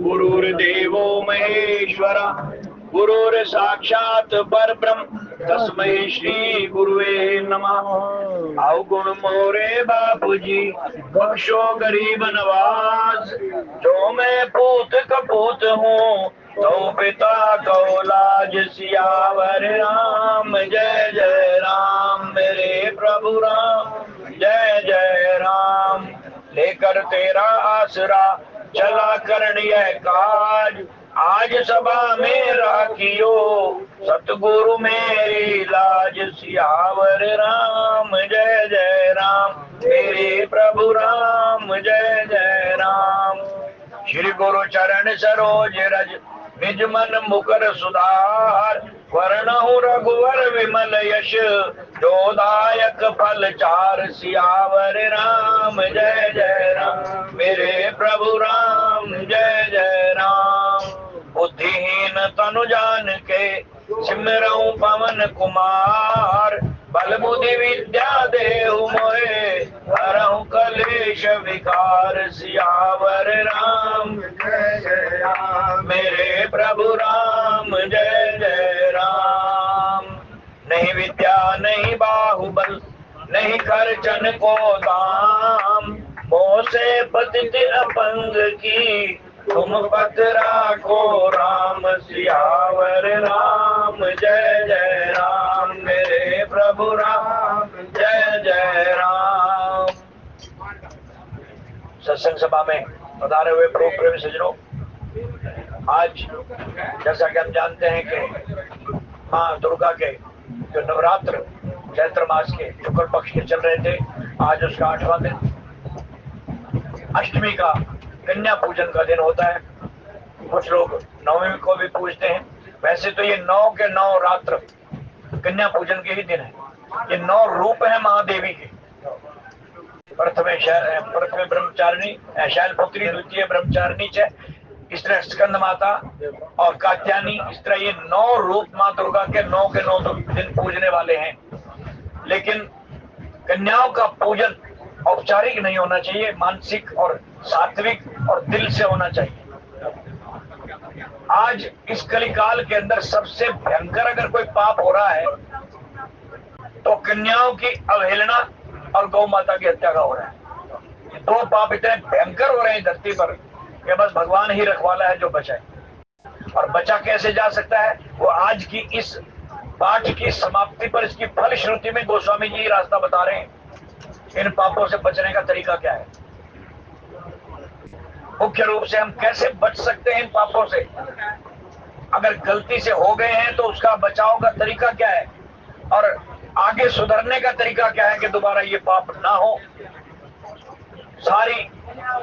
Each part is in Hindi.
गुरुर्देवो महेश्वर गुरुर् साक्षात् परब्रह्म तस्मै श्री गुरुवे नमः। अवगुण मोरे बापूजी बख्शो गरीब नवाज, जो मैं पूत कपूत हूँ तो पिता को लाज। सियावर राम जय जय राम, मेरे प्रभु राम जय जय राम। लेकर तेरा आसरा चला करनिय काज, आज सभा में राखियो सतगुरु मेरी लाज। सियावर राम जय जय राम, मेरे प्रभु राम जय जय राम। श्री गुरु चरण सरोज रज निज मन मुकर सुधार, वर्णहु रघुवर विमल यश जोदायक फल चार। सियावर राम जय जय राम, मेरे प्रभु राम जय जय राम। बुद्धिहीन तनु जान के सिमरऊं पवन कुमार, बल बुद्धि विद्या देहु मोहे हरऊं कलेश विकार। सियावर राम जय जय राम, मेरे प्रभु राम जय जय राम। नहीं विद्या नहीं बाहुबल नहीं खर्चन को दाम, मोह से पतित अपंग की तुम पत राखो राम। सियावर राम जय जय राम, मेरे प्रभु राम जय जय राम। सत्संग सभा में पधारे हुए प्रभु प्रेमी सज्जनों, आज जैसा कि हम जानते हैं कि माँ दुर्गा के जो नवरात्र चैत्र मास के शुक्ल पक्ष के चल रहे थे, आज उसका 8वां दिन अष्टमी का कन्या पूजन का दिन होता है। कुछ लोग नवमी को भी पूजते हैं। वैसे तो ये 9 के 9 रात्र कन्या पूजन के ही दिन है। ये 9 रूप है महादेवी के। प्रथमे ब्रह्मचारिणी शैलपुत्री, द्वितीय ब्रह्मचारिणी च, इस तरह स्कंद माता और कात्यायनी, इस तरह ये 9 रूप माँ दुर्गा के 9 के 9 दिन पूजने वाले हैं। लेकिन कन्याओं का पूजन औपचारिक नहीं होना चाहिए, मानसिक और सात्विक और दिल से होना चाहिए। आज इस कलिकाल के अंदर सबसे भयंकर अगर कोई पाप हो रहा है तो कन्याओं की अवहेलना और गौ माता की हत्या का हो रहा है। ये 2 पाप इतने भयंकर हो रहे हैं धरती पर कि बस भगवान ही रखवाला है जो बचाए। और बचा कैसे जा सकता है, वो आज की इस पाठ की समाप्ति पर इसकी फलश्रुति में गोस्वामी जी रास्ता बता रहे हैं। इन पापों से बचने का तरीका क्या है, मुख्य रूप से हम कैसे बच सकते हैं इन पापों से। अगर गलती से हो गए हैं तो उसका बचाव का तरीका क्या है, और आगे सुधरने का तरीका क्या है कि दोबारा ये पाप ना हो। सारी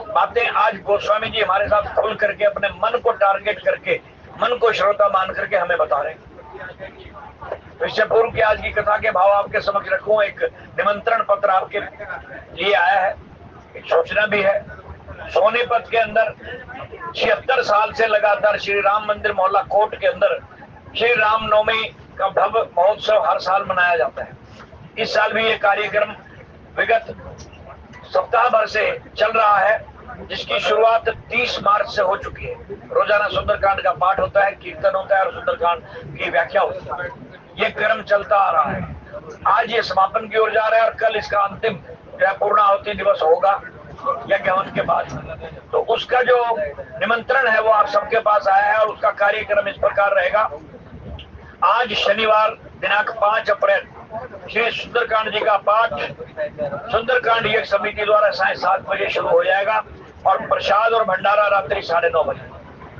बातें आज गोस्वामी जी हमारे साथ खुल करके अपने मन को टारगेट करके, मन को श्रोता मान करके हमें बता रहे हैं। तो इससे पूर्व की आज की कथा के भाव आपके समक्ष रखूं, एक निमंत्रण पत्र आपके लिए आया है, एक सूचना भी है। सोनीपत के अंदर 76 साल से लगातार श्री राम मंदिर मोहल्ला कोट के अंदर श्री राम नवमी का भव्य महोत्सव हर साल मनाया जाता है। इस साल भी ये कार्यक्रम विगत सप्ताह भर से चल रहा है, जिसकी शुरुआत 30 मार्च से हो चुकी है। रोजाना सुंदरकांड का पाठ होता है, कीर्तन होता है और सुंदरकांड की व्याख्या होती है। ये क्रम चलता आ रहा है। आज ये समापन की ओर जा रहा है और कल इसका अंतिम पूर्णाहुति दिवस होगा यज्ञ के बाद। तो उसका जो निमंत्रण है वो आप सबके पास आया है और उसका कार्यक्रम इस प्रकार रहेगा। आज शनिवार दिनांक 5 अप्रैल श्री सुंदरकांड जी का पाठ सुंदरकांड यज्ञ समिति द्वारा साय 7 बजे शुरू हो जाएगा और प्रसाद और भंडारा रात्रि 9:30 बजे।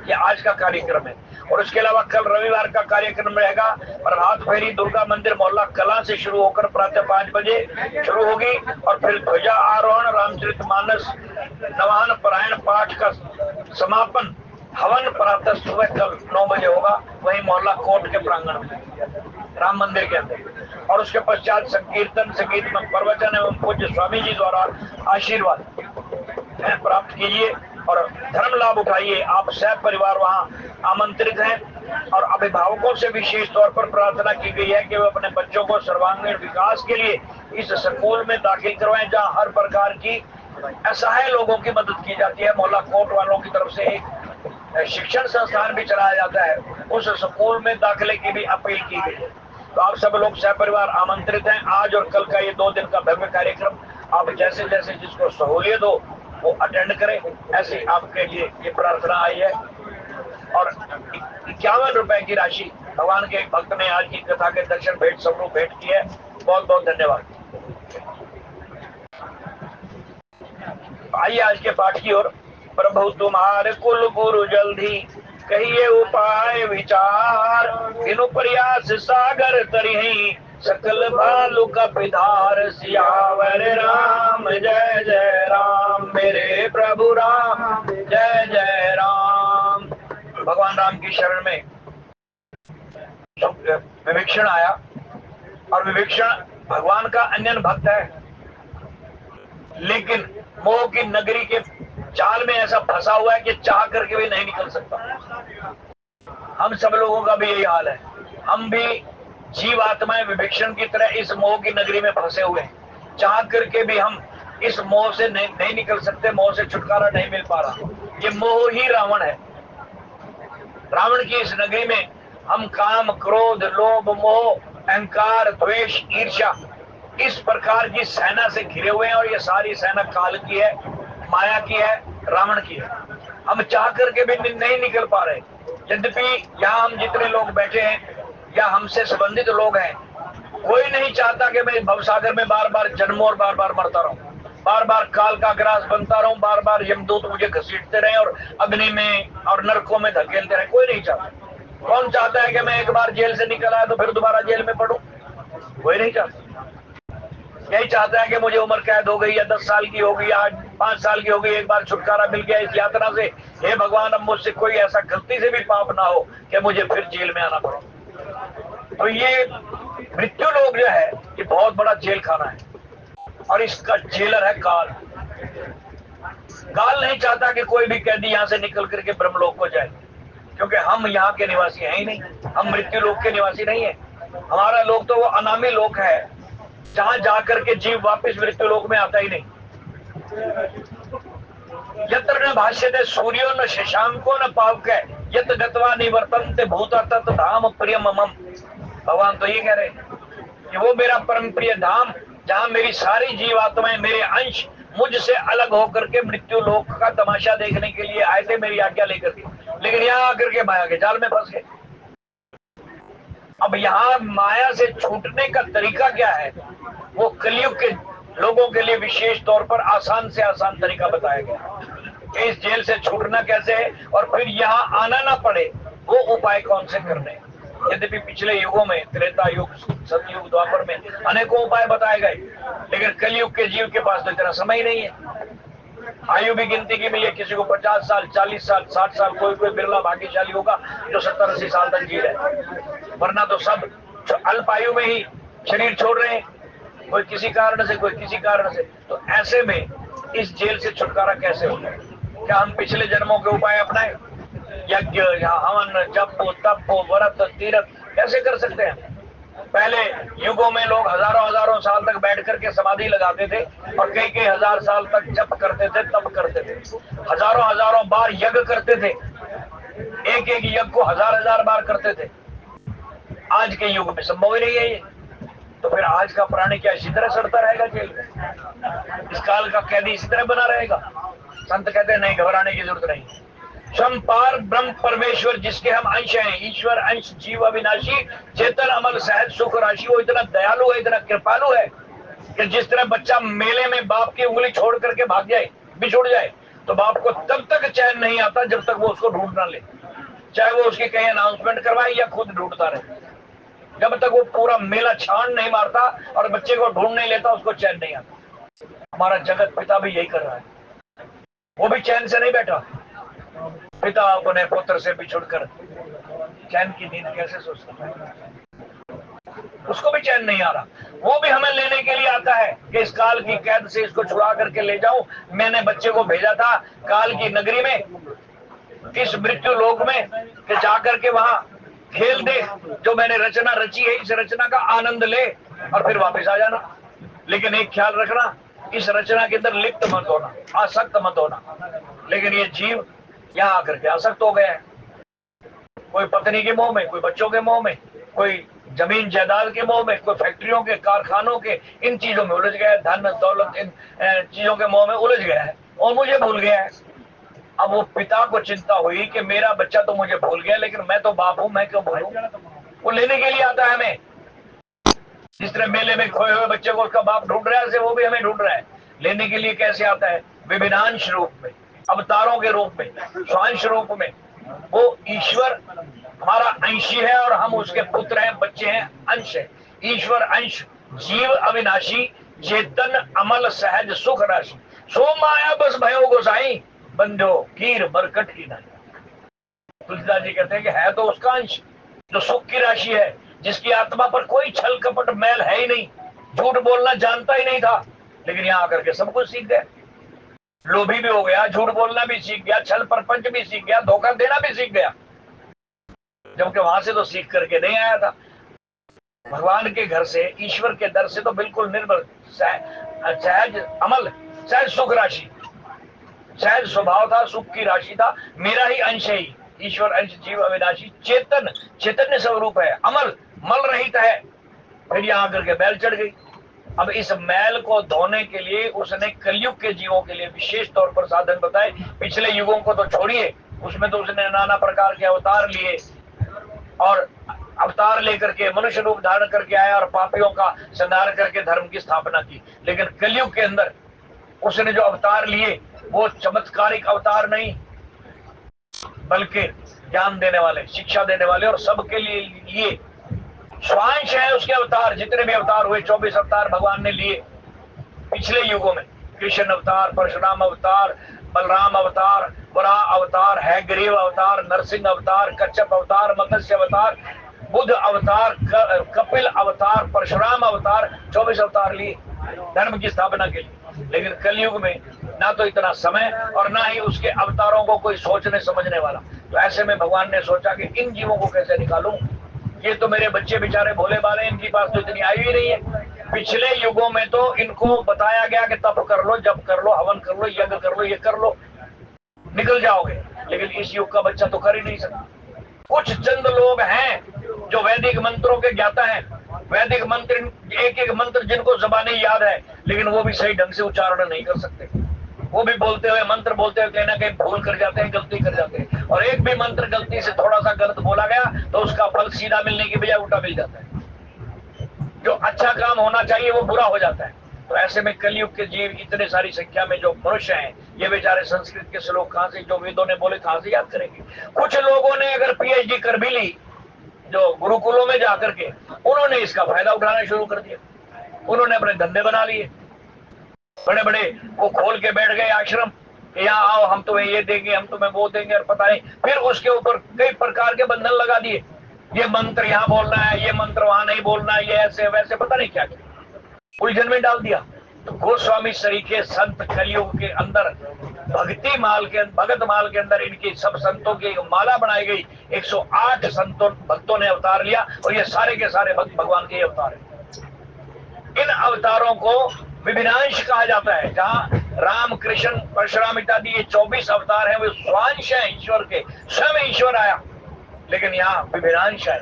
ये आज का कार्यक्रम है। और उसके अलावा कल रविवार का कार्यक्रम रहेगा। प्रभात फेरी दुर्गा मंदिर मोहल्ला कला से शुरू होकर प्रातः 5 बजे शुरू होगी और फिर ध्वजा आरोहण, रामचरितमानस नवान पारायण पाठ का समापन हवन प्रातः सुबह कल 9 बजे होगा, वही मोहल्ला कोट के प्रांगण में राम मंदिर के अंदर। और उसके पश्चात संकीर्तन, संगीत में प्रवचन एवं पूज्य स्वामी जी द्वारा आशीर्वाद प्राप्त कीजिए और धर्म लाभ उठाइए। आप सब परिवार वहाँ आमंत्रित हैं और अभिभावकों से विशेष तौर पर प्रार्थना की गई है कि वे अपने बच्चों को सर्वांगीण विकास के लिए इस स्कूल में दाखिल करवाएं, जहाँ हर प्रकार की असहाय लोगों की मदद की जाती है। मोहल्ला कोट वालों की तरफ से एक शिक्षण संस्थान भी चलाया जाता है, उस स्कूल में दाखिले की भी अपील की गई। तो आप सब लोग सहपरिवार आमंत्रित हैं। आज और कल का ये 2 दिन का भव्य कार्यक्रम आप जैसे जैसे जिसको सहूलियत हो वो अटेंड करें, ऐसी आपके लिए ये प्रार्थना आई है। और 51 रुपए की राशि भगवान के एक भक्त ने आज की कथा के दर्शन भेंट स्वरूप भेंट की है। बहुत बहुत धन्यवाद। आइए आज के पाठ की ओर। प्रभु तुम्हारे कुल गुरु जल्दी कहिए उपाय विचार, बिनु प्रयास सागर तरिहि सकल भालू का पिधार। सियावर राम जय जय राम, मेरे प्रभु राम जय जय राम। भगवान राम की शरण में विभीषण आया, और विभीषण भगवान का अन्य भक्त है, लेकिन मोह की नगरी के जाल में ऐसा फंसा हुआ है कि चाह करके भी नहीं निकल सकता। हम सब लोगों का भी यही हाल है। हम भी जीव आत्माएं विभीषण की तरह इस मोह की नगरी में फंसे हुए हैं। चाह करके भी हम इस मोह से नहीं निकल सकते, मोह से छुटकारा नहीं मिल पा रहा। ये मोह ही रावण है। रावण की इस नगरी में हम काम, क्रोध, लोभ, मोह, अहंकार, द्वेष, ईर्ष्या, इस प्रकार की सेना से घिरे हुए हैं। और ये सारी सेना काल की है, माया की है, रावण की है। हम चाह करके भी नहीं निकल पा रहे। यद्यपि यहाँ हम जितने लोग बैठे हैं या हमसे संबंधित लोग हैं, कोई नहीं चाहता कि मैं भवसागर में बार बार जन्मों और बार बार मरता रहूं, बार बार काल का ग्रास बनता रहूं, बार बार यमदूत मुझे घसीटते रहे और अग्नि में और नरकों में धकेलते रहे। कोई नहीं चाहता। कौन चाहता है कि मैं एक बार जेल से निकल आया तो फिर दोबारा जेल में पड़ूं? कोई नहीं चाहता। यही चाहता है कि मुझे उम्र कैद हो गई या 10 साल की हो गई या 5 साल की हो गई, एक बार छुटकारा मिल गया इस यात्रा से। हे भगवान, अब मुझसे कोई ऐसा गलती से भी पाप ना हो कि मुझे फिर जेल में आना पड़े। तो ये मृत्यु लोक जो है ये बहुत बड़ा जेल खाना है, और इसका जेलर है काल। काल नहीं चाहता कि कोई भी कैदी यहाँ से निकल करके ब्रह्मलोक को जाए, क्योंकि हम यहाँ के निवासी हैं ही नहीं। हम मृत्यु लोक के निवासी नहीं है। हमारा लोक तो वो अनामी लोक है जहां जाकर के जीव वापस मृत्यु लोक में आता ही नहीं। यत्र न भाष्यते सूर्यो न शशांको न पावके यत गत्वा निवर्तन्ते भूता तत् धाम प्रियम मम। भगवान तो ये कह रहे हैं कि वो मेरा परम प्रिय धाम, जहां मेरी सारी जीवात्माएं, मेरे अंश मुझसे अलग होकर के मृत्यु लोक का तमाशा देखने के लिए आए थे मेरी आज्ञा लेकर के, लेकिन यहाँ आकर के माया के जाल में फंस गए। अब यहाँ माया से छूटने का तरीका क्या है, वो कलयुग के लोगों के लिए विशेष तौर पर आसान से आसान तरीका बताया गया। इस जेल से छूटना कैसे है और फिर यहाँ आना ना पड़े, वो उपाय कौन से करने। यद्यपि पिछले युगों में, त्रेता युग, सतयुग, द्वापर में अनेकों उपाय बताए गए, लेकिन कलयुग के जीव के पास तो इतना समय ही नहीं है। आयु भी गिनती की मिले, किसी को 50 साल, 40 साल, 60 साल, कोई बिरला भाग्यशाली होगा जो 70-80 साल तक जी रहे, वरना तो सब अल्प आयु में ही शरीर छोड़ रहे हैं, कोई किसी कारण से, कोई किसी कारण से। तो ऐसे में इस जेल से छुटकारा कैसे होगा? क्या हम पिछले जन्मों के उपाय अपनाएं? यज्ञ, हवन, जप, तप, व्रत, तीर्थ कैसे कर सकते हैं? पहले युगों में लोग हजारों हजारों साल तक बैठ करके समाधि लगाते थे और कई कई हजार साल तक जप करते थे, तप करते थे, हजारों हजारों बार यज्ञ करते थे, एक एक यज्ञ को हजार हजार बार करते थे। आज के युग में संभव ही नहीं है ये। तो फिर आज का प्राणी क्या इसी तरह सड़ता रहेगा जेल में? इस काल का कैदी इसी तरह बना रहेगा? संत कहते हैं नहीं, घबराने की जरूरत नहीं। संपार ब्रह्म परमेश्वर जिसके हम अंश हैं, ईश्वर अंश जीव अविनाशी चेतन अमल सहज सुख राशि, वो इतना दयालु है, इतना कृपालु है कि जिस तरह बच्चा मेले में बाप की उंगली छोड़ करके भाग जाए, बिछुड़ जाए, तो बाप को तब तक चैन नहीं आता जब तक वो उसको ढूंढ ना ले, चाहे वो उसकी कहीं अनाउंसमेंट करवाए या खुद ढूंढता रहे। जब तक वो पूरा मेला छान नहीं मारता और बच्चे को ढूंढ नहीं लेता, उसको चैन नहीं आता। हमारा जगत पिता भी यही कर रहा है, वो भी चैन से नहीं बैठा। पिता अपने पुत्र से बिछुड़कर चैन की नींद कैसे सो सकता है? उसको भी चैन नहीं आ रहा। वो भी हमें लेने के लिए आता है कि इस काल की कैद से इसको छुड़ा करके ले जाऊं। मैंने बच्चे को भेजा था काल की नगरी में, इस मृत्यु लोक में, कि जाकर के वहां खेल दे, जो मैंने रचना रची है इस रचना का आनंद ले और फिर वापस आ जाना। लेकिन एक ख्याल रखना, इस रचना के अंदर लिप्त मत होना, आसक्त मत होना। लेकिन ये जीव यहाँ आकर के आसक्त हो गया है। कोई पत्नी के मोह में, कोई बच्चों के मोह में, कोई जमीन जायदाद के मोह में, कोई फैक्ट्रियों के, कारखानों के, इन चीजों में उलझ गया है, धन दौलत इन चीजों के मोह में उलझ गया है और मुझे भूल गया है। अब वो पिता को चिंता हुई कि मेरा बच्चा तो मुझे भूल गया, लेकिन मैं तो बाप हूं, मैं क्यों भूलूं। वो लेने के लिए आता है हमें। जिस तरह मेले में खोए हुए बच्चे को उसका बाप ढूंढ रहा है, वो भी हमें ढूंढ रहा है। लेने के लिए कैसे आता है? विभिन्नांश रूप में, अवतारों के रूप में, स्वांश रूप में। वो ईश्वर हमारा अंशी है और हम उसके पुत्र हैं, बच्चे हैं, अंश है। ईश्वर अंश, जीव अविनाशी, चेतन अमल सहज सुख राशि, सो माया बस भयो गोसाई, बंधो कीर बरकट की नहीं। तुलसीदास जी कहते हैं कि है तो उसका अंश जो सुख की राशि है, जिसकी आत्मा पर कोई छल कपट मैल है ही नहीं, झूठ बोलना जानता ही नहीं था, लेकिन यहाँ आकर के सब कुछ सीख गया। लोभी भी हो गया, झूठ बोलना भी सीख गया, छल प्रपंच भी सीख गया, धोखा देना भी सीख गया, जबकि वहां से तो सीख करके नहीं आया था। भगवान के घर से, ईश्वर के दर से तो बिल्कुल निर्भर, सहज अमल, सहज सुख राशि, सहज स्वभाव था, सुख की राशि था, मेरा ही अंश है। ईश्वर अंश, जीव अविनाशी, चेतन, चैतन्य स्वरूप है, अमल, मल रहित है। फिर यहाँ आकर के मैल चढ़ गई। अब इस मैल को धोने के लिए उसने कलयुग के जीवों के लिए विशेष तौर पर साधन बताए। पिछले युगों को तो छोड़िए, उसमें तो उसने नाना प्रकार के अवतार लिए और अवतार लेकर के मनुष्य रूप धारण करके आया और पापियों का संहार करके धर्म की स्थापना की। लेकिन कलयुग के अंदर उसने जो अवतार लिए वो चमत्कारिक अवतार नहीं, बल्कि ज्ञान देने वाले, शिक्षा देने वाले और सबके लिए स्वांश है उसके अवतार। जितने भी अवतार हुए, 24 अवतार भगवान ने लिए पिछले युगों में। कृष्ण अवतार, परशुराम अवतार, बलराम अवतार, वराह अवतार, हैग्रीव अवतार, नरसिंह अवतार, कच्छप अवतार, मत्स्य अवतार, बुद्ध अवतार, कपिल अवतार, परशुराम अवतार, 24 अवतार लिए धर्म की स्थापना के लिए। लेकिन कलयुग में ना तो इतना समय और ना ही उसके अवतारों को कोई सोचने समझने वाला। तो ऐसे में भगवान ने सोचा कि इन जीवों को कैसे निकालूं, ये तो मेरे बच्चे बेचारे भोले भाले, इनकी पास तो इतनी आयु ही नहीं है। पिछले युगों में तो इनको बताया गया कि तप कर लो, जप कर लो, हवन कर लो, यज्ञ कर लो, ये कर लो, निकल जाओगे। लेकिन इस युग का बच्चा तो कर ही नहीं सकता। कुछ चंद लोग हैं जो वैदिक मंत्रों के ज्ञाता हैं, वैदिक मंत्र, एक एक मंत्र जिनको ज़बानी याद है, लेकिन वो भी सही ढंग से उच्चारण नहीं कर सकते। वो भी बोलते हुए, मंत्र बोलते हुए कहीं ना कहीं भूल कर जाते हैं, गलती कर जाते हैं, और एक भी मंत्र गलती से थोड़ा सा गलत बोला गया तो उसका फल सीधा मिलने की बजाय उल्टा मिल जाता है। जो अच्छा काम होना चाहिए वो बुरा हो जाता है। तो ऐसे में कलयुग के जीव इतने सारी संख्या में जो मनुष्य हैं, ये बेचारे संस्कृत के श्लोक कहां से, जो वेदों ने बोले कहां से याद करेंगे। कुछ लोगों ने अगर PhD कर भी ली, जो गुरुकुलों में जाकर के, उन्होंने इसका फायदा उठाना शुरू कर दिया। उन्होंने अपने धंधे बना लिए, बड़े बड़े वो खोल के बैठ गए आश्रम कि यहाँ आओ, हम तुम्हें ये देंगे, हम तुम्हें वो देंगे, और पता नहीं फिर उसके ऊपर कई प्रकार के बंधन लगा दिए। ये मंत्र यहाँ बोलना है, ये मंत्र वहां नहीं बोलना है, ये ऐसे वैसे पता नहीं क्या क्या उलझन में डाल दिया। तो गोस्वामी सरीखे संत कलयुग के अंदर भक्ति माल के, भगत माल के अंदर इनकी सब संतों की माला बनाई गई। 108 संतों भक्तों ने अवतार लिया और ये सारे के सारे भक्त भगवान के अवतार हैं। इन अवतारों को विभिन्नांश कहा जाता है। जहाँ राम, कृष्ण, परशुराम इत्यादि ये 24 अवतार हैं, वे स्वांश हैं ईश्वर के, स्वयं ईश्वर आया। लेकिन यहाँ विभिन्नांश है,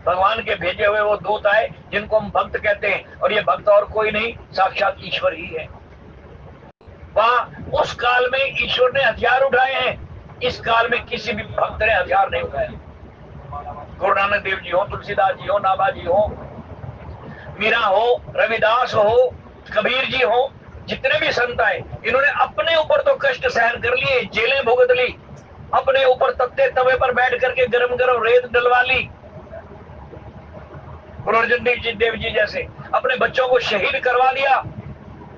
भगवान के भेजे हुए वो दूत आए जिनको हम भक्त कहते हैं, और ये भक्त और कोई नहीं, साक्षात ईश्वर ही है। वहां उस काल में ईश्वर ने हथियार उठाए हैं, इस काल में किसी भी भक्त ने हथियार नहीं उठाए। गुरु नानक देव जी हो, तुलसीदास जी हो, नाभा जी हो, मीरा हो, रविदास हो, कबीर जी हो, जितने भी संत आए, इन्होंने अपने ऊपर तो कष्ट सहन कर लिए, जेलें भुगत ली, अपने ऊपर तत्ते तवे पर बैठ करके गरम गरम रेत डलवा ली। गुरु अर्जुन देव जी जैसे अपने बच्चों को शहीद करवा दिया,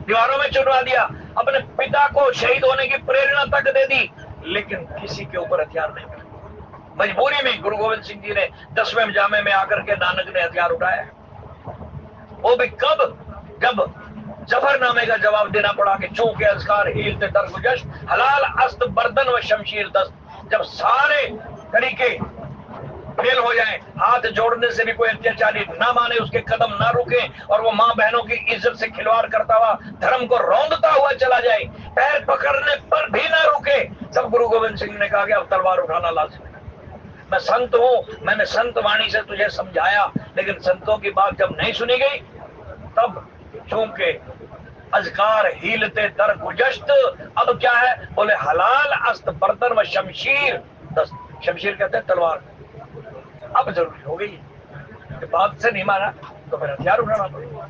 दीवारों में चुनवा दिया, अपने पिता को शहीद होने की प्रेरणा तक दे दी, लेकिन किसी के ऊपर हथियार नहीं मिला। मजबूरी में गुरु गोविंद सिंह जी ने 10वें जामे में आकर के नानक ने हथियार उठाया। वो भी कब? जब जफरनामे का जवाब देना पड़ा कि चूंकि अस्कार हीलते दरगुजश, हलाल अस्त बर्दन व शमशीर दस्त। जब सारे तरीके फेल हो जाए, हाथ जोड़ने से भी कोई अत्याचारी ना माने, उसके कदम ना रुके और वो माँ बहनों की इज्जत से खिलवाड़ करता हुआ धर्म को रौंदता हुआ चला जाए, पैर पकड़ने पर भी ना रुके, तब गुरु गोविंद सिंह ने कहा कि अब तलवार उठाना लाजमी। मैं संत हूं, मैंने संत वाणी से तुझे समझाया, लेकिन संतों की बात जब नहीं सुनी गई तब चूंकि अजकार हीलते दर गुजश्त, अब क्या है, बोले हलाल अस्त बर्तन व शमशीर दस्त। शमशीर कहते हैं तलवार। अब जरूरी हो गई, बात से नहीं माना तो फिर हथियार उठाना पड़ेगा।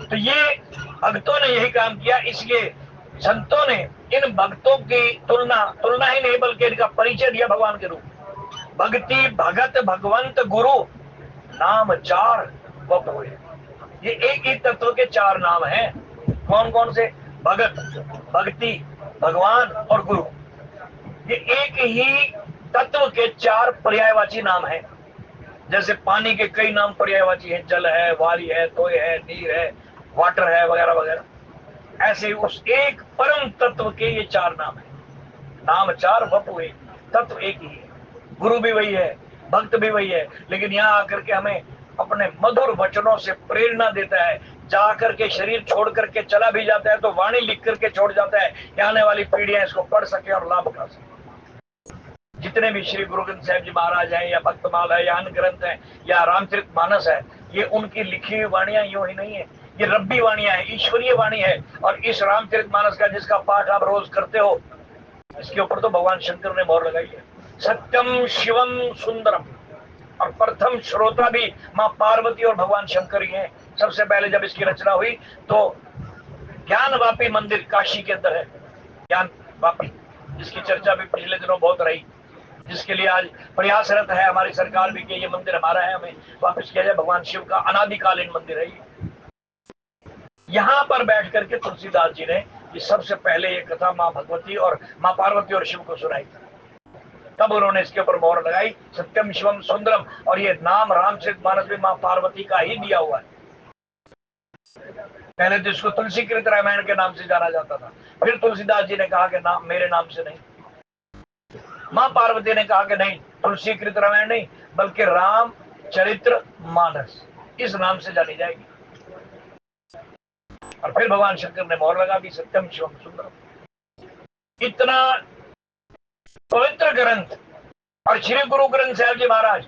तो ये भक्तों ने यही काम किया, इसलिए संतों ने इन भक्तों की तुलना ही नहीं बल्कि इनका परिचय दिया भगवान के रूप। भक्ति भगत भगवंत गुरु नाम चार वप हुए। ये एक ही तत्व के चार नाम हैं। कौन कौन से? भगत, भक्ति, भगवान और गुरु। ये एक ही तत्व के चार पर्यायवाची नाम हैं। जैसे पानी के कई नाम पर्यायवाची हैं, जल है, वारी है, तोय है, नीर है, वाटर है, वगैरह वगैरह। ऐसे उस एक परम तत्व के ये चार नाम हैं। नाम चार वपु एक, तत्व एक ही है। गुरु भी वही है, भक्त भी वही है, लेकिन यहाँ आकर के हमें अपने मधुर वचनों से प्रेरणा देता है। जाकर के शरीर छोड़ करके चला भी जाता है तो वाणी लिख करके छोड़ जाता है कि आने वाली पीढ़ियां इसको पढ़ सके और लाभ उठा सके। जितने भी श्री गुरु ग्रंथ साहिब जी महाराज हैं, या भक्तमाल है, या अन्य ग्रंथ है, या रामचरितमानस है, ये उनकी लिखी हुई वाणियां यूं ही नहीं है, ये रब्बी वाणियां है, ईश्वरीय वाणी है। और इस रामचरितमानस का जिसका पाठ आप रोज करते हो, इसके ऊपर तो भगवान शंकर ने मोहर लगाई है, सत्यम शिवम सुंदरम। और प्रथम श्रोता भी माँ पार्वती और भगवान शंकर ही हैं। सबसे पहले जब इसकी रचना हुई तो ज्ञान वापी मंदिर काशी के अंदर है, ज्ञान वापी, जिसकी चर्चा भी पिछले दिनों बहुत रही, जिसके लिए आज प्रयासरत है हमारी सरकार भी कि ये मंदिर हमारा है, हमें वापस किया जाए। भगवान शिव का अनादिकालीन मंदिर है ये। यहाँ पर बैठ करके तुलसीदास जी ने ये सबसे पहले ये कथा माँ भगवती और माँ पार्वती और शिव को सुनाई, तब उन्होंने इसके ऊपर मोहर लगाई, सत्यम शिवम सुंदरम। और ये नाम रामचरितमानस भी माँ पार्वती का ही दिया हुआ है। पहले तो इसको तुलसीकृत रामायण के नाम से जाना जाता था, फिर तुलसीदास जी ने कहा कि नाम मेरे नाम से नहीं। माँ पार्वती ने कहा कि नहीं, तुलसीकृत रामायण नहीं बल्कि राम चरित्र मानस इस नाम से जानी जाएगी। और फिर भगवान शंकर ने मोहर लगा दी, सत्यम शिवम सुंदरम। इतना पवित्र ग्रंथ। और श्री गुरु ग्रंथ साहिब जी महाराज,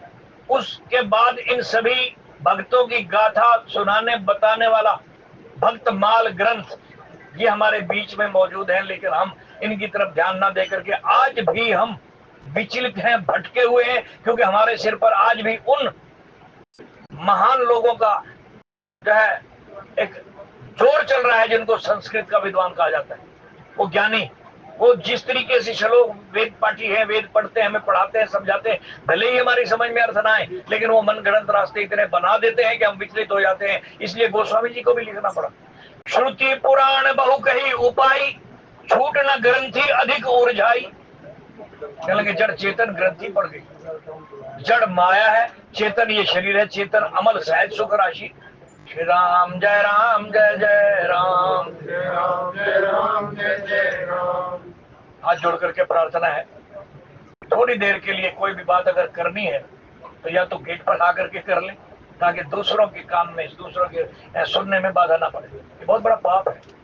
उसके बाद इन सभी भक्तों की गाथा सुनाने बताने वाला भक्तमाल ग्रंथ, ये हमारे बीच में मौजूद है, लेकिन हम इनकी तरफ ध्यान ना देकर के आज भी हम विचलित हैं, भटके हुए हैं, क्योंकि हमारे सिर पर आज भी उन महान लोगों का जो है एक जोर चल रहा है जिनको संस्कृत का विद्वान कहा जाता है। वो ज्ञानी, वो जिस तरीके से श्लोक वेद पाठी है, वेद पढ़ते हैं, हमें पढ़ाते हैं, समझाते हैं, भले ही हमारी समझ में अर्थ ना आए, लेकिन वो मनगढ़ंत रास्ते इतने बना देते हैं कि हम विचलित हो जाते हैं। इसलिए गोस्वामी जी को भी लिखना पड़ा, श्रुति पुराण बहु कही उपाय, छूट न ग्रंथि अधिक उर्झाई। लगे जड़ चेतन ग्रंथि पड़ गई। जड़ माया है, चेतन ये शरीर है, चेतन अमल सहज सुख राशि। श्री राम जय राम जय जय राम, जय राम जय राम जय जय राम। हाथ जोड़ करके प्रार्थना है, थोड़ी देर के लिए कोई भी बात अगर करनी है तो या तो गेट पर आकर के कर ले, ताकि दूसरों के काम में, दूसरों के सुनने में बाधा ना पड़े। ये बहुत बड़ा पाप है।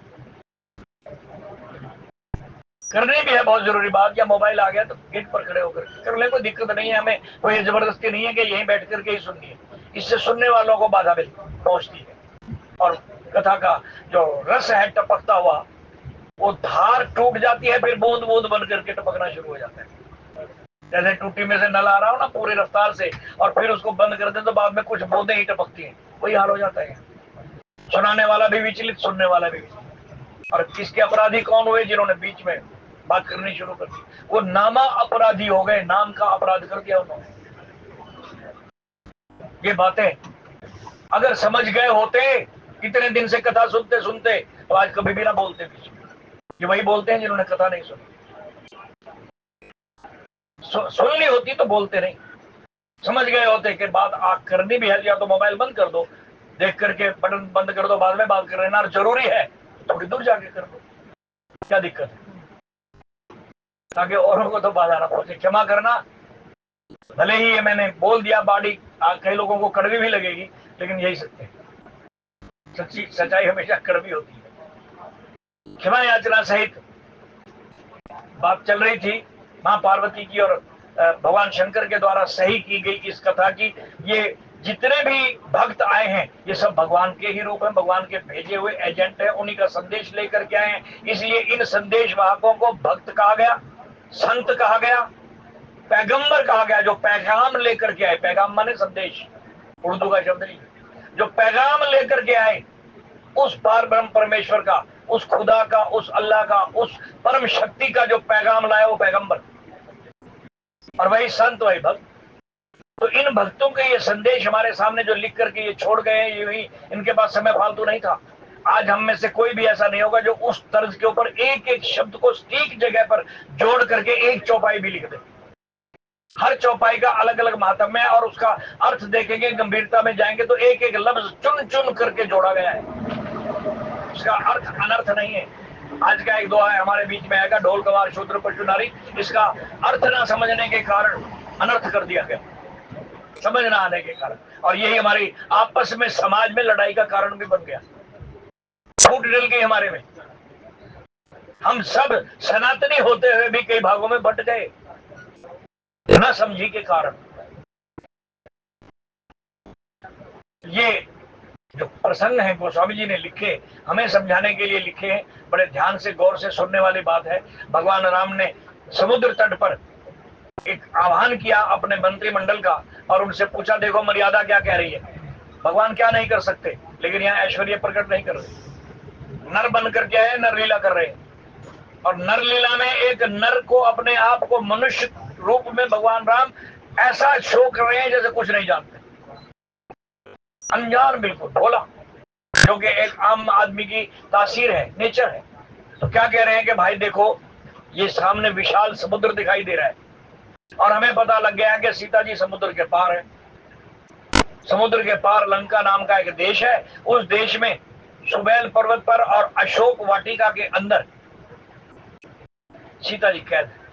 करनी भी है बहुत जरूरी बात, या मोबाइल आ गया तो गेट पर खड़े होकर कर ले, कोई दिक्कत नहीं है। हमें कोई जबरदस्ती नहीं है कि यहीं बैठ करके ही सुननी है। इससे सुनने वालों को बाधा पहुंचती है और कथा का जो रस है टपकता हुआ, वो धार टूट जाती है, फिर बूंद बूंद बन करके टपकना शुरू हो जाता है। जैसे टूटी में से नल आ रहा हो ना पूरी रफ्तार से, और फिर उसको बंद कर दे तो बाद में कुछ बूंदें ही टपकती हैं, वही हाल हो जाता है। सुनाने वाला भी विचलित, सुनने वाला भी विचलित। और किसके अपराधी कौन हुए? जिन्होंने बीच में बात करनी शुरू कर दी, वो नामा अपराधी हो गए, नाम का अपराध कर दिया उन्होंने। ये बातें अगर समझ गए होते, इतने दिन से कथा सुनते सुनते, तो आज कभी भी ना बोलते। बीच में ये वही बोलते हैं जिन्होंने कथा नहीं सुनी। सुननी होती तो बोलते नहीं। समझ गए होते कि बात आग करनी भी है, या तो मोबाइल बंद कर दो, देख करके बटन बंद कर दो, बाद में बात कर लेना, जरूरी है थोड़ी दूर जाके कर दो, क्या दिक्कत है, ताकि औरों को तो बाधा ना पहुंचे। क्षमा करना भले ही ये मैंने बोल दिया, बाड़ी कई लोगों को कड़वी भी लगेगी, लेकिन यही सत्य है। सच्ची सच्चाई हमेशा कड़वी होती है। क्षमा याचना सहित बात चल रही थी मां पार्वती की और भगवान शंकर के द्वारा सही की गई इस कथा की। ये जितने भी भक्त आए हैं ये सब भगवान के ही रूप हैं, भगवान के भेजे हुए एजेंट हैं, उन्हीं का संदेश लेकर के आए हैं। इसलिए इन संदेश वाहकों को भक्त कहा गया, संत कहा गया, पैगंबर कहा गया, जो पैगाम लेकर के आए। पैगाम माने संदेश, उर्दू का शब्द नहीं। जो पैगाम लेकर के आए उस पार ब्रह्म परमेश्वर का, उस खुदा का, उस अल्लाह का, उस परम शक्ति का जो पैगाम लाया वो पैगंबर, और वही संत, वही भक्त। तो इन भक्तों के ये संदेश हमारे सामने जो लिख करके ये छोड़ गए हैं, यूं ही इनके पास समय फालतू नहीं था। आज हम में से कोई भी ऐसा नहीं होगा जो उस तर्ज के ऊपर एक एक शब्द को ठीक जगह पर जोड़ करके एक चौपाई भी लिख दे। हर चौपाई का अलग अलग महात्म्य है और उसका अर्थ देखेंगे, गंभीरता में जाएंगे तो एक एक लफ्ज चुन चुन करके जोड़ा गया है। इसका अर्थ अनर्थ नहीं है। आज का एक दोहा है हमारे बीच में आएगा, ढोल गवार शूद्र पशु नारी। इसका अर्थ ना समझने के कारण अनर्थ कर दिया गया, समझ ना आने के कारण, और यही हमारी आपस में समाज में लड़ाई का कारण भी बन गया। फूट डल गई हमारे में। हम सब सनातनी होते हुए भी कई भागों में बंट गए ना समझी के कारण। ये जो प्रसंग है गोस्वामी जी ने लिखे, हमें समझाने के लिए लिखे हैं। बड़े ध्यान से गौर से सुनने वाली बात है। भगवान राम ने समुद्र तट पर एक आह्वान किया अपने मंत्रिमंडल का और उनसे पूछा, देखो मर्यादा क्या कह रही है। भगवान क्या नहीं कर सकते, लेकिन यहाँ ऐश्वर्य प्रकट नहीं कर रहे। नर बन करके आए, नर लीला कर रहे हैं, और नर लीला में एक नर को, अपने आप को मनुष्य रूप में भगवान राम ऐसा शो कर रहे हैं जैसे कुछ नहीं जानते, अनजान, बिल्कुल भोला, जो कि एक आम आदमी की तासीर है, नेचर है। तो क्या कह रहे हैं कि भाई देखो, ये सामने विशाल समुद्र दिखाई दे रहा है और हमें पता लग गया है कि सीता जी समुद्र के पार है। समुद्र के पार लंका नाम का एक देश है। उस देश में सुबेल पर्वत पर और अशोक वाटिका के अंदर सीता जी कैद है।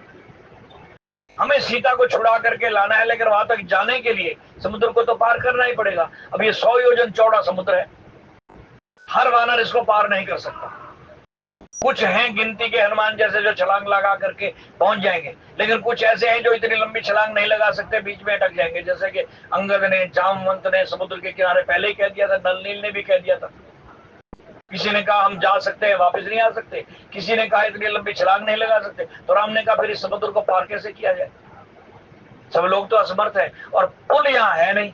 हमें सीता को छुड़ा करके लाना है, लेकिन वहां तक जाने के लिए समुद्र को तो पार करना ही पड़ेगा। अब ये 100 योजन चौड़ा समुद्र है, हर वानर इसको पार नहीं कर सकता। कुछ हैं गिनती के हनुमान जैसे जो छलांग लगा करके पहुंच जाएंगे, लेकिन कुछ ऐसे हैं जो इतनी लंबी छलांग नहीं लगा सकते, बीच में अटक जाएंगे। जैसे कि अंगद ने, जामवंत ने समुद्र के किनारे पहले ही कह दिया था, नल नील ने भी कह दिया था। किसी ने कहा हम जा सकते हैं, वापस नहीं आ सकते। किसी ने कहा इतनी लंबी छलांग नहीं लगा सकते। तो राम ने कहा फिर इस समुद्र को पार कैसे किया जाए, सब लोग तो असमर्थ हैं और पुल यहाँ है नहीं,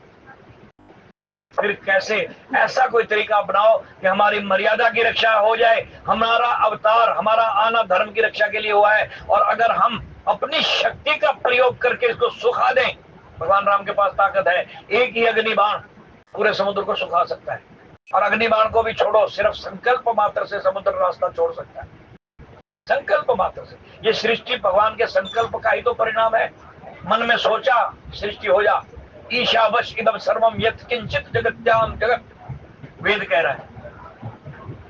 फिर कैसे? ऐसा कोई तरीका अपनाओ कि हमारी मर्यादा की रक्षा हो जाए। हमारा अवतार, हमारा आना धर्म की रक्षा के लिए हुआ है, और अगर हम अपनी शक्ति का प्रयोग करके इसको सुखा दें, भगवान राम के पास ताकत है, एक ही अग्निबाण पूरे समुद्र को सुखा सकता है। और अग्निबाण को भी छोड़ो, सिर्फ संकल्प मात्र से समुद्र रास्ता छोड़ सकता है, संकल्प मात्र से। ये सृष्टि भगवान के संकल्प का ही तो परिणाम है। मन में सोचा सृष्टि हो जा, ईशावश इदम सर्वम यत् किंचित जगत्याम जगत, वेद कह रहा है।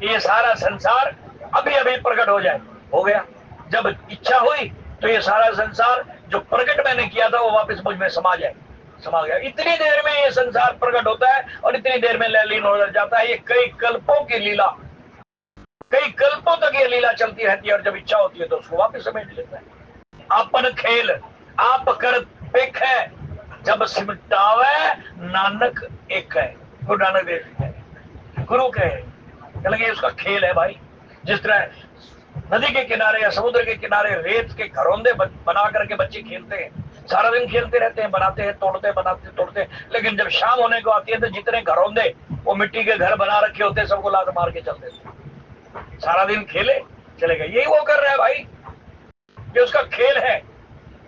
ये सारा संसार अभी अभी प्रकट हो जाए, हो गया। जब इच्छा हुई तो ये सारा संसार जो प्रकट मैंने किया था वो वापस मुझ में समा जाए, समा गया। इतनी देर में ये संसार प्रकट होता है और इतनी देर में लीन हो जाता है। ये कई कल्पों की लीला, कई कल्पों तक ये लीला चलती रहती है, और जब इच्छा होती है तो उसको वापस समेट लेता है। अपन खेल आप कर पेख है, जब सिमटावे नानक एक है। गुरु नानक देव है, गुरु कहे लगे उसका खेल है भाई। जिस तरह नदी के किनारे या समुद्र के किनारे रेत के घरौंदे बना करके बच्चे खेलते हैं, सारा दिन खेलते रहते हैं, बनाते हैं, तोड़ते, बनाते तोड़ते, लेकिन जब शाम होने को आती है तो जितने घरौंदे वो मिट्टी के घर बना रखे होते हैं सबको लात मार के चल देते। सारा दिन खेले चले गए, यही वो कर रहा है भाई, ये उसका खेल है।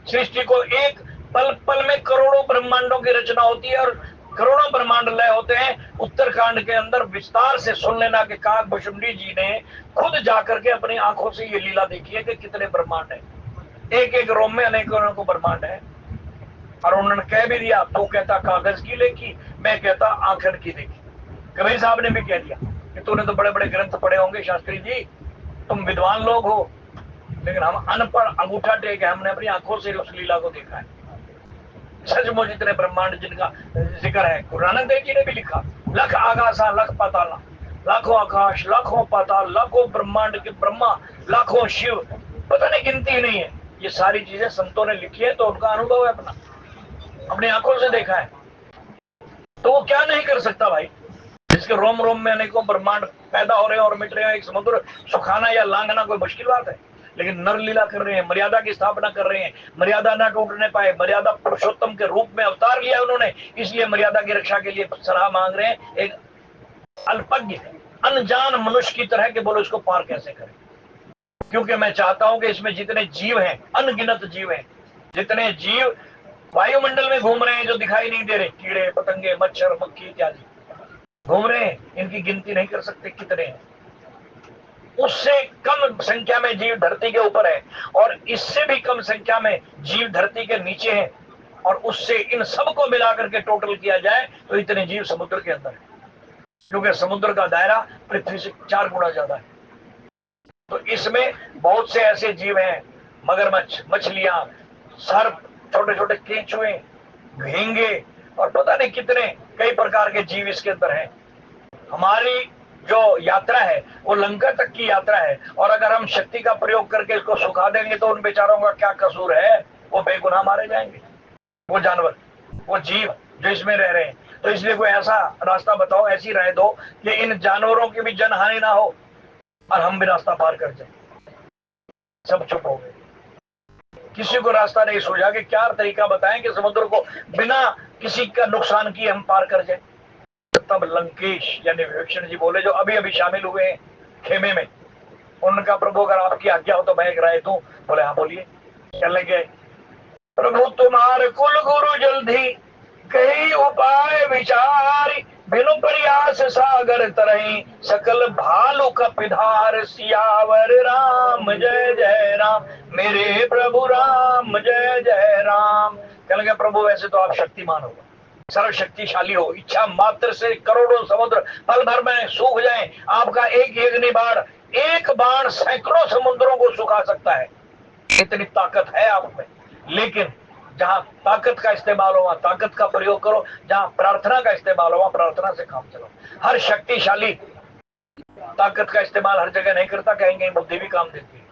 सृष्टि को एक पल पल में करोड़ों ब्रह्मांडों की रचना होती है और करोड़ों ब्रह्मांड लय होते हैं। उत्तरकांड के अंदर विस्तार से सुन लेना कि काकभुशुंडी जी ने खुद जाकर के अपनी आंखों से ये लीला देखी है कि कितने ब्रह्मांड है, एक एक रोम में अनेकों को ब्रह्मांड है। और उन्होंने कह भी दिया, तो कहता कागज की लेखी, मैं कहता आंखन की देखी। कबीर साहब ने भी कह दिया कि तूने तो बड़े बड़े ग्रंथ पढ़े होंगे शास्त्री जी, तुम विद्वान लोग हो, लेकिन हम अनपढ़ अंगूठा टेक है, हमने अपनी आंखों से उस लीला को देखा है। सचमुच इतने ब्रह्मांड जिनका जिक्र है, गुरु नानक देव जी ने भी लिखा, लख आकाशा लख पाताला, लाखों आकाश लाखों पाताल, लाखों ब्रह्मांड के ब्रह्मा, लाखों शिव, पता नहीं गिनती ही नहीं है। ये सारी चीजें संतों ने लिखी है, तो उनका अनुभव है, अपना अपनी आंखों से देखा है। तो वो क्या नहीं कर सकता भाई, जिसके रोम रोम में अनेकों ब्रह्मांड पैदा हो रहे हैं और मिट रहे हैं। एक समुद्र सुखाना या लांघना कोई मुश्किल बात है, लेकिन नर लीला कर रहे हैं, मर्यादा की स्थापना कर रहे हैं, मर्यादा ना टूटने पाए। मर्यादा पुरुषोत्तम के रूप में अवतार लिया उन्होंने, इसलिए मर्यादा की रक्षा के लिए सलाह मांग रहे हैं एक अल्पज्ञ अनजान मनुष्य की तरह के, बोलो इसको पार कैसे करें। क्योंकि मैं चाहता हूं कि इसमें जितने जीव हैं, अनगिनत जीव हैं, जितने जीव वायुमंडल में घूम रहे हैं जो दिखाई नहीं दे रहे, कीड़े पतंगे मच्छर मक्खी इत्यादि घूम रहे हैं, इनकी गिनती नहीं कर सकते कितने हैं। उससे कम संख्या में जीव धरती के ऊपर है, और इससे भी कम संख्या में जीव धरती के नीचे हैं, और उससे इन सबको मिलाकर के टोटल किया जाए तो इतने जीव समुद्र के अंदर है, क्योंकि समुद्र का दायरा पृथ्वी से 4 गुना ज्यादा है। तो इसमें बहुत से ऐसे जीव हैं, मगरमच्छ, मछलियां, सर्प, छोटे छोटे केंचुए, घींगे, और पता नहीं कितने कई प्रकार के जीव इसके अंदर हैं। हमारी जो यात्रा है वो लंका तक की यात्रा है, और अगर हम शक्ति का प्रयोग करके इसको सुखा देंगे तो उन बेचारों का क्या कसूर है, वो बेगुनाह मारे जाएंगे, वो जानवर, वो जीव जो इसमें रह रहे हैं। तो इसलिए कोई ऐसा रास्ता बताओ, ऐसी राय दो कि इन जानवरों की भी जनहानि ना हो और हम भी रास्ता पार कर जाए। सब चुप हो गए, किसी को रास्ता नहीं सूझा कि क्या तरीका बताएं कि समुद्र को बिना किसी का नुकसान किए हम पार कर जाए। तब लंकेश यानी विभीषण जी बोले, जो अभी अभी शामिल हुए हैं खेमे में, उनका प्रभु अगर आपकी आज्ञा हो तो मैं एक राय दूं। बोले हाँ बोलिए। कहने लगे, प्रभु तुम्हारे कुल गुरु जल्दी कई उपाय विचारी, बिनु प्रयास सागर तरही सकल भालू कपिधार, सियावर राम जय जय राम, मेरे प्रभु राम जय जय राम। कहने लगे, प्रभु वैसे तो आप शक्तिमान हो, सर्वशक्तिशाली हो, इच्छा मात्र से करोड़ों समुद्र पल भर में सूख जाएं, आपका एक यज्ञ बाण, एक बाण सैकड़ों समुद्रों को सुखा सकता है, इतनी ताकत है आप में। लेकिन जहां ताकत का इस्तेमाल हो वहां ताकत का प्रयोग करो, जहां प्रार्थना का इस्तेमाल हो वहां प्रार्थना से काम चलो। हर शक्तिशाली ताकत का इस्तेमाल हर जगह नहीं करता, कहेंगे बुद्धि भी काम देती है,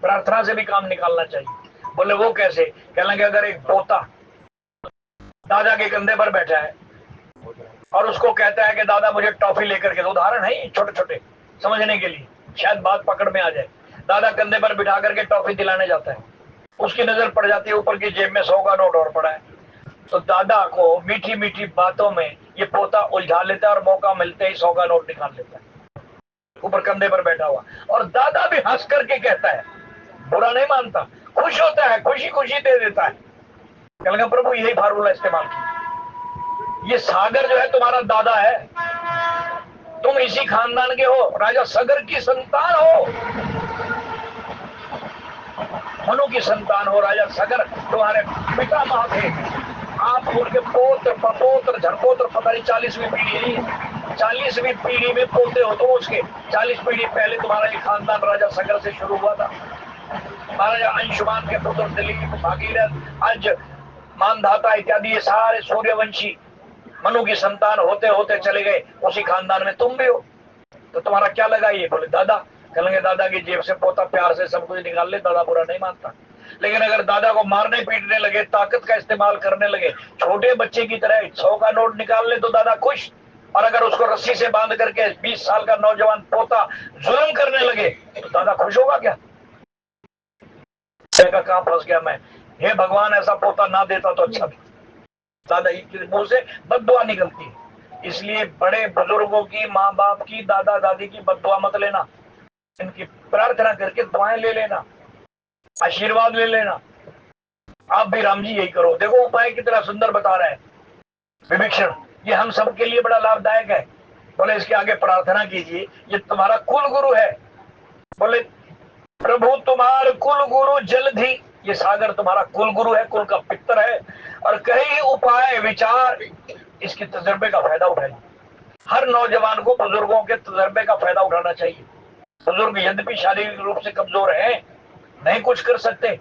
प्रार्थना से भी काम निकालना चाहिए। बोले वो कैसे? कहने लगे, अगर एक पोता दादा के कंधे पर बैठा है और उसको कहता है कि दादा मुझे टॉफी लेकर के दो, उदाहरण है छोटे छोटे समझने के लिए, शायद बात पकड़ में आ जाए। दादा कंधे पर बिठा करके टॉफी दिलाने जाता है, उसकी नजर पड़ जाती है ऊपर की जेब में 100 का नोट और पड़ा है, तो दादा को मीठी मीठी बातों में ये पोता उलझा लेता है और मौका मिलते ही 100 का नोट निकाल लेता है ऊपर कंधे पर बैठा हुआ। और दादा भी हंस करके कहता है, बुरा नहीं मानता, खुश होता है, खुशी खुशी दे देता है। कहने लगा, प्रभु यही फार्मूला इस्तेमाल किया, ये सागर जो है तुम्हारा दादा है, तुम इसी खानदान के हो, राजा सगर की संतान हो, मनु की संतान हो, राजा सगर तुम्हारे पितामह थे, आप उनके पोत्र पपोत्र झरपोत्र, पता नहीं 40वीं पीढ़ी, 40वीं पीढ़ी में पोते हो तुम उसके। 40 पीढ़ी पहले तुम्हारा ये खानदान राजा सगर से शुरू हुआ था। महाराजा अंशुमान के पुत्र दिलीप, भागीरथ, अज, मानधाता इत्यादि ये सारे सूर्यवंशी मनु की संतान होते होते चले गए, उसी खानदान में तुम भी हो, तो तुम्हारा क्या लगा ये? बोले दादा। कहेंगे, दादा की जेब से पोता प्यार से सब कुछ निकाल ले, दादा बुरा नहीं मानता। लेकिन अगर दादा को मारने पीटने लगे, ताकत का इस्तेमाल करने लगे, छोटे बच्चे की तरह 100 का नोट निकाल ले तो दादा खुश, और अगर उसको रस्सी से बांध करके 20 साल का नौजवान पोता जुल्म करने लगे तो दादा खुश होगा क्या? कहां फंस गया मैं, हे भगवान ऐसा पोता ना देता तो अच्छा था। दादा के मुंह से बद्दुआ निकलती है, इसलिए बड़े बुजुर्गों की, माँ बाप की, दादा दादी की बद्दुआ मत लेना, इनकी प्रार्थना करके दुआएं ले लेना, आशीर्वाद ले लेना। आप भी राम जी यही करो। देखो उपाय कितना सुंदर बता रहा है विभीषण, ये हम सबके लिए बड़ा लाभदायक है। बोले इसके आगे प्रार्थना कीजिए, ये तुम्हारा कुल गुरु है। बोले प्रभु तुम्हारे कुल गुरु जलधि, ये सागर तुम्हारा कुल गुरु है, कुल का पितर है, और कई उपाय विचार, इसके तजर्बे का फायदा उठाइए। हर नौजवान को बुजुर्गों के तजर्बे का फायदा उठाना चाहिए। बुजुर्ग यद्यपि शारीरिक रूप से कमजोर हैं, नहीं कुछ कर सकते,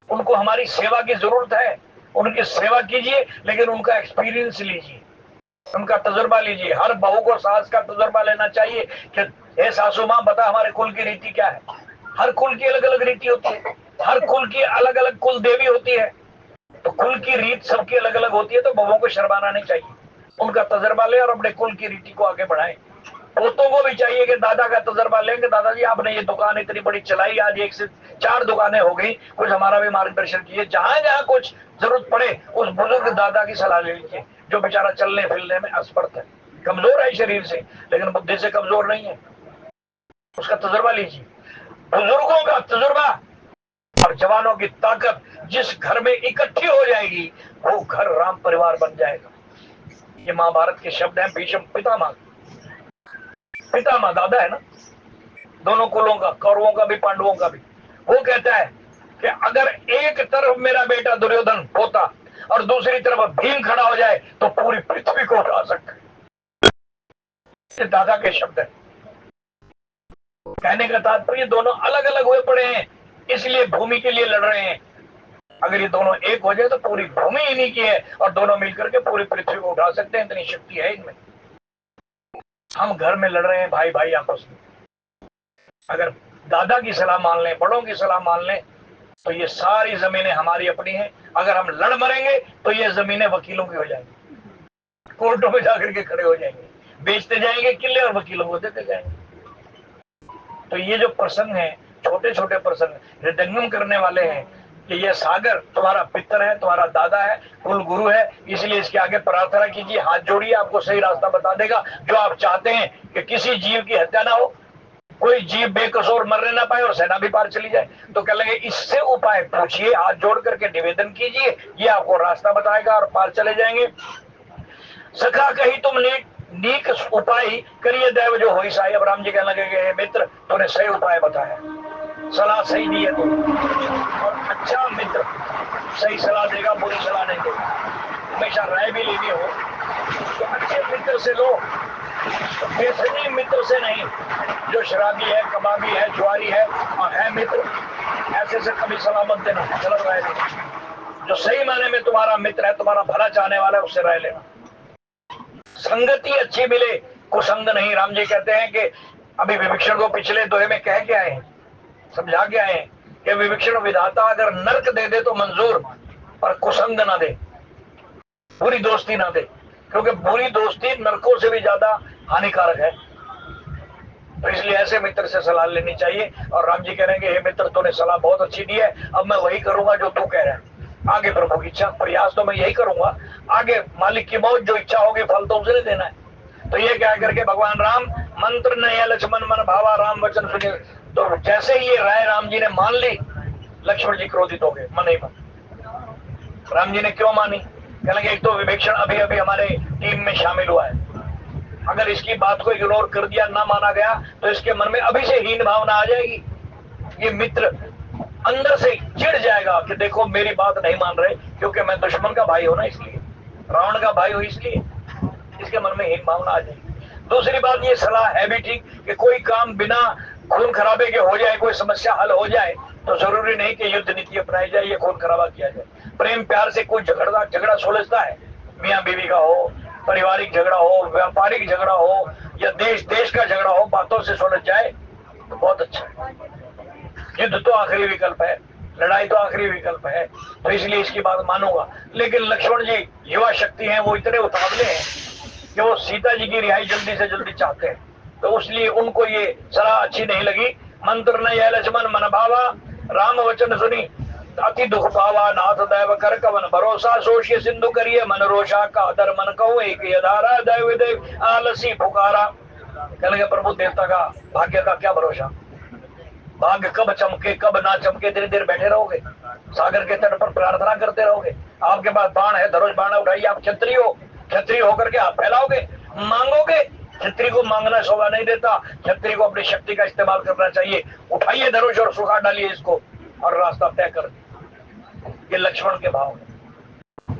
उनको हमारी सेवा की जरूरत है, उनकी सेवा कीजिए, लेकिन उनका एक्सपीरियंस लीजिए, उनका तजुर्बा लीजिए। हर बहू को सास का तजुर्बा लेना चाहिए कि हे सासू माँ, बता हमारे कुल की रीति क्या है। हर कुल की अलग अलग रीति होती है, हर कुल की अलग अलग कुल देवी होती है, तो कुल की रीत सबकी अलग अलग होती है। तो बहुओं को शर्माना नहीं चाहिए, उनका तजर्बा ले और अपने कुल की रीति को आगे बढ़ाएं। पोतों को भी चाहिए कि दादा का तजर्बा लेंगे, दादाजी आपने ये दुकान इतनी बड़ी चलाई, आज 1 से 4 दुकानें हो गई, कुछ हमारा भी मार्गदर्शन कीजिए। जहां जहां कुछ जरूरत पड़े उस बुजुर्ग दादा की सलाह ले लीजिए, जो बेचारा चलने फिरने में असमर्थ है, कमजोर है शरीर से लेकिन बुद्धि से कमजोर नहीं है, उसका तजर्बा लीजिए। बुजुर्गों का तजुर्बा और जवानों की ताकत जिस घर में इकट्ठी हो जाएगी, वो घर राम परिवार बन जाएगा। ये महाभारत के शब्द हैं। भीष्म पितामह, पितामह दादा है ना दोनों कुलों का, कौरवों का भी पांडवों का भी। वो कहता है कि अगर एक तरफ मेरा बेटा दुर्योधन होता और दूसरी तरफ भीम खड़ा हो जाए तो पूरी पृथ्वी को उठा सकते। ये दादा के शब्द है। कहने का तात्पर्य दोनों अलग अलग हुए पड़े हैं, इसलिए भूमि के लिए लड़ रहे हैं। अगर ये दोनों एक हो जाए तो पूरी भूमि इन्हीं की है और दोनों मिलकर के पूरी पृथ्वी को उठा सकते हैं, इतनी शक्ति है इनमें। हम घर में लड़ रहे हैं भाई भाई आपस में, अगर दादा की सलाह मान लें, बड़ों की सलाह मान लें, तो ये सारी जमीनें हमारी अपनी हैं। अगर हम लड़ मरेंगे तो ये जमीनें वकीलों की हो जाएंगी, कोर्टों में जाकर के खड़े हो जाएंगे, बेचते जाएंगे किले और वकीलों को देते जाएंगे। तो ये जो प्रसंग है, छोटे छोटे प्रसंग हृदयंगम करने वाले हैं कि यह सागर तुम्हारा पितर है, तुम्हारा दादा है, कुल गुरु है, इसलिए इसके आगे प्रार्थना कीजिए, हाथ जोड़िए, आपको सही रास्ता बता देगा। जो आप चाहते हैं कि किसी जीव की हत्या ना हो, कोई जीव बेकसूर मरने ना पाए और सेना भी पार चली जाए, तो कह लगे इससे उपाय पूछिए, हाथ जोड़ करके निवेदन कीजिए, ये आपको रास्ता बताएगा और पार चले जाएंगे। सखा कही तुम नीक उपाय करिए दैव जो होई साई। अब राम जी कहने लगे मित्र तूने सही उपाय बताया, सलाह सही दी है तो, और अच्छा मित्र सही सलाह देगा, बुरी सलाह नहीं देगा। हमेशा राय भी लेनी हो तो अच्छे मित्र से लो, बेसनी मित्र से नहीं। जो शराबी है, कबाबी है, जुआरी है और है मित्र, ऐसे से कभी सलाह मत देना, गलत राय देना। जो सही माने में तुम्हारा मित्र है, तुम्हारा भला चाहने वाला है, उससे राय लेना। संगति अच्छी मिले, कुसंग नहीं। राम जी कहते हैं कि अभी विभीषण को पिछले दोहे में कह के आए हैं, समझा के आए हैं कि विभीषण विधाता अगर नरक दे दे तो मंजूर, पर कुसंग ना दे, बुरी दोस्ती ना दे, क्योंकि बुरी दोस्ती नरकों से भी ज्यादा हानिकारक है। तो इसलिए ऐसे मित्र से सलाह लेनी चाहिए। और राम जी कह रहे हैं हे मित्र तूने सलाह बहुत अच्छी दी है, अब मैं वही करूंगा जो तू कह रहा है। आगे प्रभु की इच्छा, प्रयास तो मैं यही करूंगा, आगे मालिक की मौज, जो इच्छा होगी फल तो उसे देना है। तो ये क्या करके भगवान राम मंत्र नहीं है लक्ष्मण मन भावा राम वचन सुनिए। तो जैसे ही ये राय राम जी ने मान ली, लक्ष्मण जी क्रोधित हो गए, मन ही मन। राम जी ने क्यों मानी? कहने एक तो विभीषण अभी अभी हमारे टीम में शामिल हुआ है, अगर इसकी बात को इग्नोर कर दिया, ना माना गया, तो इसके मन में अभी से हीन भावना आ जाएगी। ये मित्र अंदर से चिढ़ जाएगा कि देखो मेरी बात नहीं मान रहे, क्योंकि मैं दुश्मन का भाई हूं ना, इसलिए रावण का भाई हूं, इसलिए इसके मन में हीन भावना आ जाएगी। दूसरी बात, ये सलाह है भी ठीक कि कोई काम बिना खून खराबे के हो जाए, कोई समस्या हल हो जाए, तो जरूरी नहीं कि युद्ध नीति अपनाई जाए, ये खून खराबा किया जाए। प्रेम प्यार से कोई झगड़ा सुलझता है, मियाँ बीवी का हो, पारिवारिक झगड़ा हो, व्यापारिक झगड़ा हो, या देश का झगड़ा हो, बातों से सुलझ जाए तो बहुत अच्छा है। युद्ध तो आखिरी विकल्प है, लड़ाई तो आखिरी विकल्प है, तो इसलिए इसकी बात मानूंगा। लेकिन लक्ष्मण जी युवा शक्ति हैं, वो इतने उतावले हैं कि वो सीता जी की रिहाई जल्दी से जल्दी चाहते हैं, तो इसलिए उनको ये सलाह अच्छी नहीं लगी। मंत्र न यह लक्ष्मण मन भावा राम वचन सुनी अति दुख पावा नाथ दैव कर कवन भरोसा सोचिए सिंधु करिए मन रोषा का दर मन कहो एक यधारा दैव देव आलसी पुकारा। कहने प्रभु देवता का भाग्य का क्या भरोसा, भाग्य कब चमके कब ना चमके, धीरे धीरे बैठे रहोगे, सागर के तट पर प्रार्थना करते रहोगे। आपके पास बाण है, धनुष बाण उठाइए, आप क्षत्रिय हो, क्षत्रिय होकर के आप फैलाओगे, मांगोगे। क्षत्रिय को मांगना शोभा नहीं देता, क्षत्रिय को अपनी शक्ति का इस्तेमाल करना चाहिए। उठाइए धनुष और सुखा डालिए इसको और रास्ता तय कर दिए। ये लक्ष्मण के भाव है,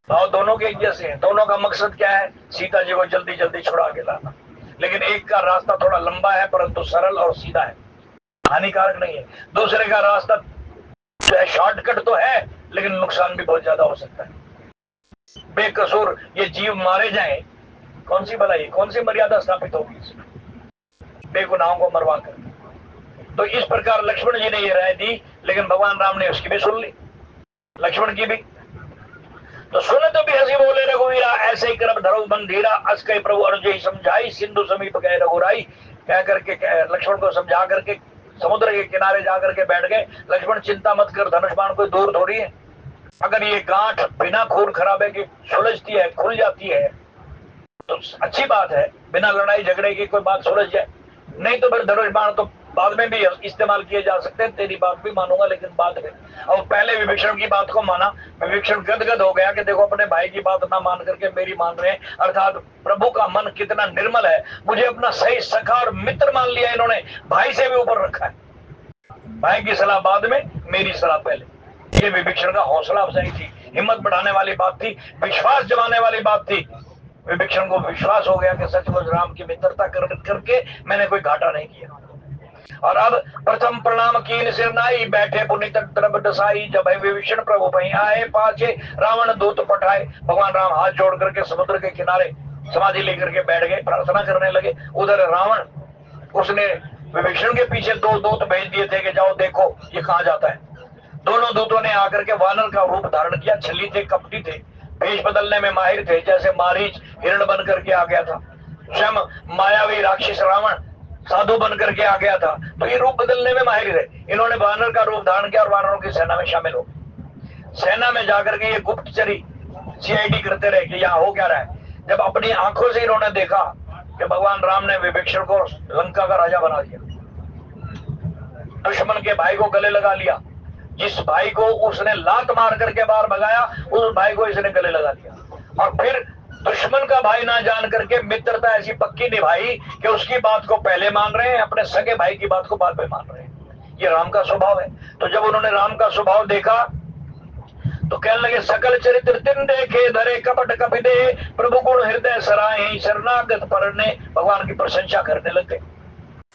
भाव दोनों के एक जैसे हैं। दोनों का मकसद क्या है? सीता जी को जल्दी जल्दी छुड़ा के लाना। लेकिन एक का रास्ता थोड़ा लंबा है परंतु सरल और सीधा है, हानिकारक नहीं है। दूसरे का रास्ता शॉर्टकट तो है लेकिन नुकसान भी बहुत ज्यादा हो सकता है। बेकसूर ये जीव मारे जाएं, कौन सी भलाई, कौन सी मर्यादा स्थापित होगी इसमें, बेगुनाहों को मरवा कर। तो इस प्रकार लक्ष्मण जी ने ये राय दी, लेकिन भगवान राम ने उसकी भी सुन ली, लक्ष्मण की भी। तो सुन तो भी हंसी बोले रघुवीरा, ऐसे ही करब धरो बन धीरा, अस कई प्रभु अर्जुन समझाई, सिंधु समीप गए रघुराई। कह करके लक्ष्मण को समझा करके समुद्र के किनारे जाकर के बैठ गए। लक्ष्मण चिंता मत कर, धनुष बाण कोई दूर थोड़ी है, अगर ये गांठ बिना खून खराबे की सुलझती है, खुल जाती है तो अच्छी बात है, बिना लड़ाई झगड़े की कोई बात सुलझ जाए, नहीं तो फिर धनुष बाण तो बाद में भी इस्तेमाल किए जा सकते हैं। तेरी बात भी मानूंगा, लेकिन बाद में। और पहले विभीषण की बात को माना, विभीषण गदगद हो गया कि देखो अपने भाई की बात ना मान करके मेरी मान रहे हैं, अर्थात प्रभु का मन कितना निर्मल है, मुझे अपना सही सखा और मित्र मान लिया इन्होंने, भाई से भी ऊपर रखा है, भाई की सलाह बाद में, मेरी सलाह पहले। ये विभीषण का हौसला अफजाई थी, हिम्मत बढ़ाने वाली बात थी, विश्वास जमाने वाली बात थी। विभीषण को विश्वास हो गया कि सचमुच राम की मित्रता करके मैंने कोई घाटा नहीं किया। और अब प्रथम प्रणाम कीन सिर नाई, बैठे पुनित द्रव दसाई, जब विभीषण प्रभु वहीं आए पाछे, रावण दूत पठाए। भगवान राम हाथ जोड़ करके समुद्र के किनारे समाधि लेकर के बैठ गए, प्रार्थना करने लगे। उधर रावण, उसने विभीषण के पीछे 2 दूत भेज दिए थे कि जाओ देखो ये कहां जाता है। दोनों दूतों ने आकर के वानर का रूप धारण किया, छली थे, कपटी थे, भेष बदलने में माहिर थे, जैसे मारीच हिरण बन करके आ गया था, स्वयं मायावी राक्षस रावण साधु बन करके आ गया था, तो ये रूप बदलने में माहिर है। इन्होंने वानर का रूप धारण किया और वानरों की सेना में शामिल हो। सेना में जाकर के ये गुप्तचरी सीआईडी करते रहे कि यहाँ हो क्या रहा है। जब अपनी आंखों से इन्होंने देखा कि भगवान राम ने विभीषण को लंका का राजा बना दिया, दुश्मन के भाई को गले लगा लिया, जिस भाई को उसने लात मार करके बाहर भगाया, उस भाई को इसने गले लगा लिया, और फिर दुश्मन का भाई ना जान करके मित्रता ऐसी पक्की निभाई कि उसकी बात को पहले मान रहे हैं, अपने सगे भाई की बात को बाद में मान रहे हैं। ये राम का स्वभाव है। तो जब उन्होंने राम का स्वभाव देखा तो कहने लगे, सकल चरित्र तिन देखे, धरे कपट कपिदे, प्रभु गुण हृदय सराहे, शरणागत परने। भगवान की प्रशंसा करने लग गए,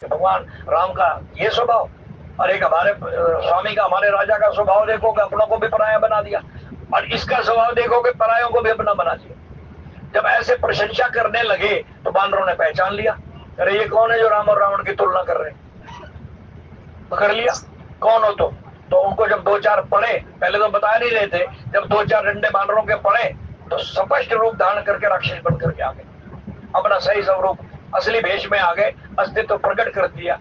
भगवान राम का ये स्वभाव, और एक हमारे स्वामी का, हमारे राजा का स्वभाव देखो कि अपनों को भी पराया बना दिया, और इसका स्वभाव देखो कि परायों को भी अपना बना दिया। जब ऐसे प्रशंसा करने लगे तो बानरों ने पहचान लिया, अरे ये कौन है जो राम और रावण की तुलना कर रहे हैं। पकड़ लिया, कौन हो तो उनको जब 2-4 पड़े, पहले तो बता नहीं रहे थे, जब 2-4 डंडे बानरों के पड़े तो स्पष्ट रूप धारण करके राक्षस बन करके आ गए, अपना सही स्वरूप असली भेष में आ गए, अस्तित्व प्रकट कर दिया।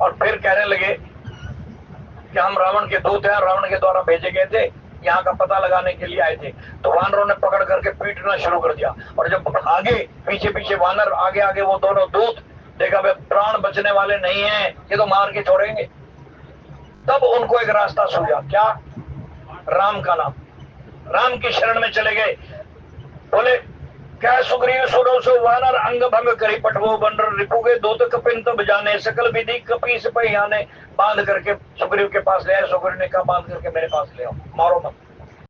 और फिर कहने लगे कि हम रावण के दूत हैं, रावण के द्वारा भेजे गए थे, यहाँ का पता लगाने के लिए आए थे। तो वानरों ने पकड़ करके पीटना शुरू कर दिया, और जब आगे पीछे पीछे वानर, आगे आगे वो दोनों दूत, देखा वे प्राण बचने वाले नहीं हैं, ये तो मार के छोड़ेंगे। तब उनको एक रास्ता सूझा, क्या? राम का नाम, राम की शरण में चले गए। बोले, क्या सुग्रीव सुनो सो वानर, अंग भंग करी पटवो बंदर, रिपुगे दूत कपिन तब जाने, सकल विधि कपी से पहियाने। बांध करके सुग्रीव के पास ले आए। सुग्रीव ने कहा, बांध करके मेरे पास ले आओ, मारो मत।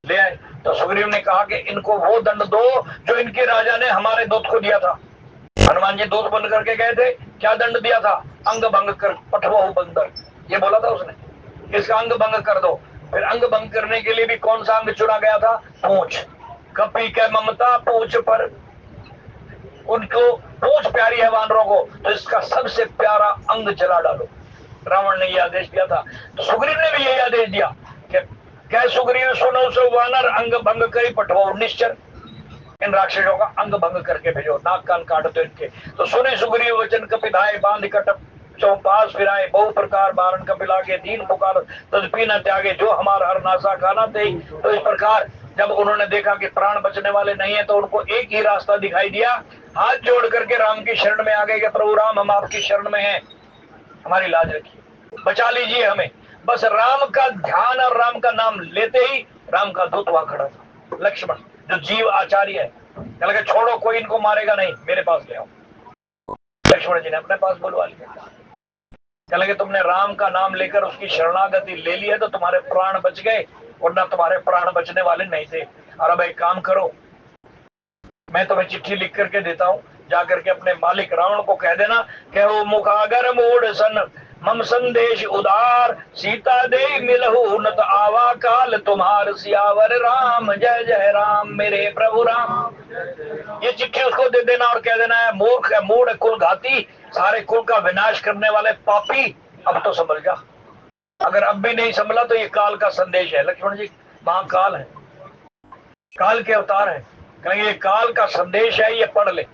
ले आए तो सुग्रीव ने कहा कि इनको वो दंड दो जो इनके राजा ने हमारे दूत को दिया था। हनुमान जी दूत बन करके गए थे, क्या दंड दिया था? अंग भंग कर पटवो बंदर, ये बोला था उसने, इसका अंग भंग कर दो। फिर अंग भंग करने के लिए भी कौन सा अंग चुना गया था? पूंछ। कपी के ममता पूंछ पर, उनको पूंछ प्यारी है वानरों को, तो इसका सबसे प्यारा अंग जला डालो। रावण ने यह आदेश दिया था, तो सुग्रीव ने भी यही आदेश दिया कि क्या सुग्रीव सुनो सो वानर, अंग भंग करी पटवो निश्चर, इन राक्षसों का अंग भंग करके भेजो, नाक कान काट दो इनके। तो सुने सुग्रीव वचन कपिधाए, बांध कटप चौपास फिराए, बहु प्रकार बारण कपिला के, दीन पुकार तदपी न त्यागे, जो हमारा हर नासा खाना थे। तो इस प्रकार जब उन्होंने देखा कि प्राण बचने वाले नहीं है, तो उनको एक ही रास्ता दिखाई दिया, हाथ जोड़ करके राम की शरण में आ गए कि प्रभु राम, हम आपकी शरण में हैं, हमारी लाज रखिए, बचा लीजिए हमें। बस राम का ध्यान और राम का नाम लेते ही राम का दूत वहां खड़ा था, लक्ष्मण, जो जीव आचार्य है। लगे, छोड़ो, कोई इनको मारेगा नहीं, मेरे पास ले आओ। लक्ष्मण जी ने अपने पास बुलवा लिया। लगे, तुमने राम का नाम लेकर उसकी शरणागति ले ली है तो तुम्हारे प्राण बच गए, वरना तुम्हारे प्राण बचने वाले नहीं थे। और अब एक काम करो, मैं तुम्हें चिट्ठी लिख करके देता हूं, जाकर के अपने मालिक रावण को कह देना कि वो मुखागर मूड सन, मम संदेश उदार, सीता दे मिलहु न तो आवा काल तुम्हार, सियावर राम जय जय राम, मेरे प्रभु राम। ये चिट्ठी उसको दे देना और कह देना है मूर्ख है, मूढ़ है, कुल घाती, सारे कुल का विनाश करने वाले पापी, अब तो संभल जा। अगर अब भी नहीं संभला तो ये काल का संदेश है। लक्ष्मण जी महाकाल है, काल के अवतार है, कहेंगे ये काल का संदेश है, ये पढ़ ले,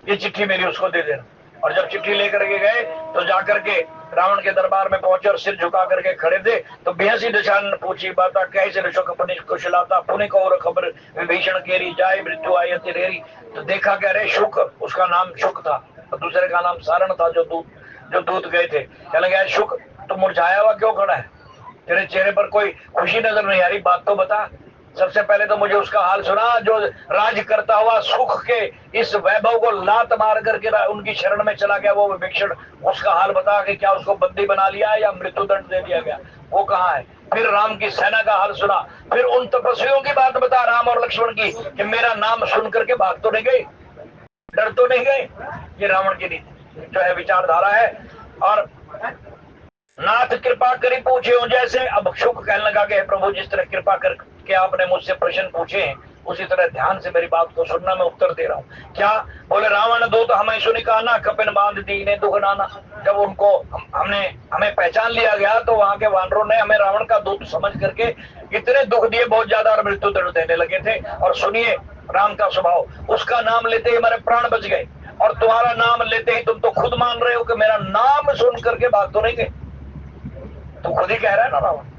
ये चिट्ठी मेरी उसको दे देना। और जब चिट्ठी लेकर के गए तो जाकर के रावण के दरबार में पहुंचे और सिर झुका करके खड़े थे। तो बेहसी दशान ने पूछी बात कैसे ऋषक अपनी कुशलाता, पुण्य को और खबर विभीषण केरी, जाय मृत्यु आई तेरी। तो देखा कह रहे शुक, उसका नाम शुक था, और दूसरे का नाम सारण था जो दूत गए थे। कहने गया शुक तुम मुरझाया हुआ क्यों खड़ा है, तेरे चेहरे पर कोई खुशी नजर नहीं आ रही, बात तो बता। सबसे पहले तो मुझे उसका हाल सुना जो राज करता हुआ सुख के इस वैभव को लात मार करके उनकी शरण में चला गया, वो विभीषण, उसका हाल बता कि क्या उसको बंदी बना लिया या मृत्यु दंड दे दिया गया, वो कहाँ है। फिर राम की सेना का हाल सुना, फिर उन तपस्वियों की बात बता राम और लक्ष्मण की कि मेरा नाम सुन करके भाग तो नहीं गए, डर तो नहीं गए। ये रावण की नीति जो है, विचारधारा है। और नाथ कृपा करी पूछे हो जैसे, अब शुक कहने लगा कि प्रभु जिस तरह कृपा करके आपने मुझसे प्रश्न पूछे हैं उसी तरह ध्यान से मेरी बात को सुनना, मैं उत्तर दे रहा हूँ। क्या बोले रावण दो तो हमें सुनी कहना, कपिन बांध दीने दुख नाना। जब उनको हमें पहचान लिया गया तो वहां के वानरों ने हमें रावण का दूत समझ करके इतने दुख दिए, बहुत ज्यादा, और मृत्यु दंड देने लगे थे। और सुनिए राम का स्वभाव, उसका नाम लेते ही हमारे प्राण बच गए, और तुम्हारा नाम लेते ही तुम तो खुद मान रहे हो कि मेरा नाम सुन करके भाग तो नहीं गए। तो खुद ही कह रहा है ना रावण,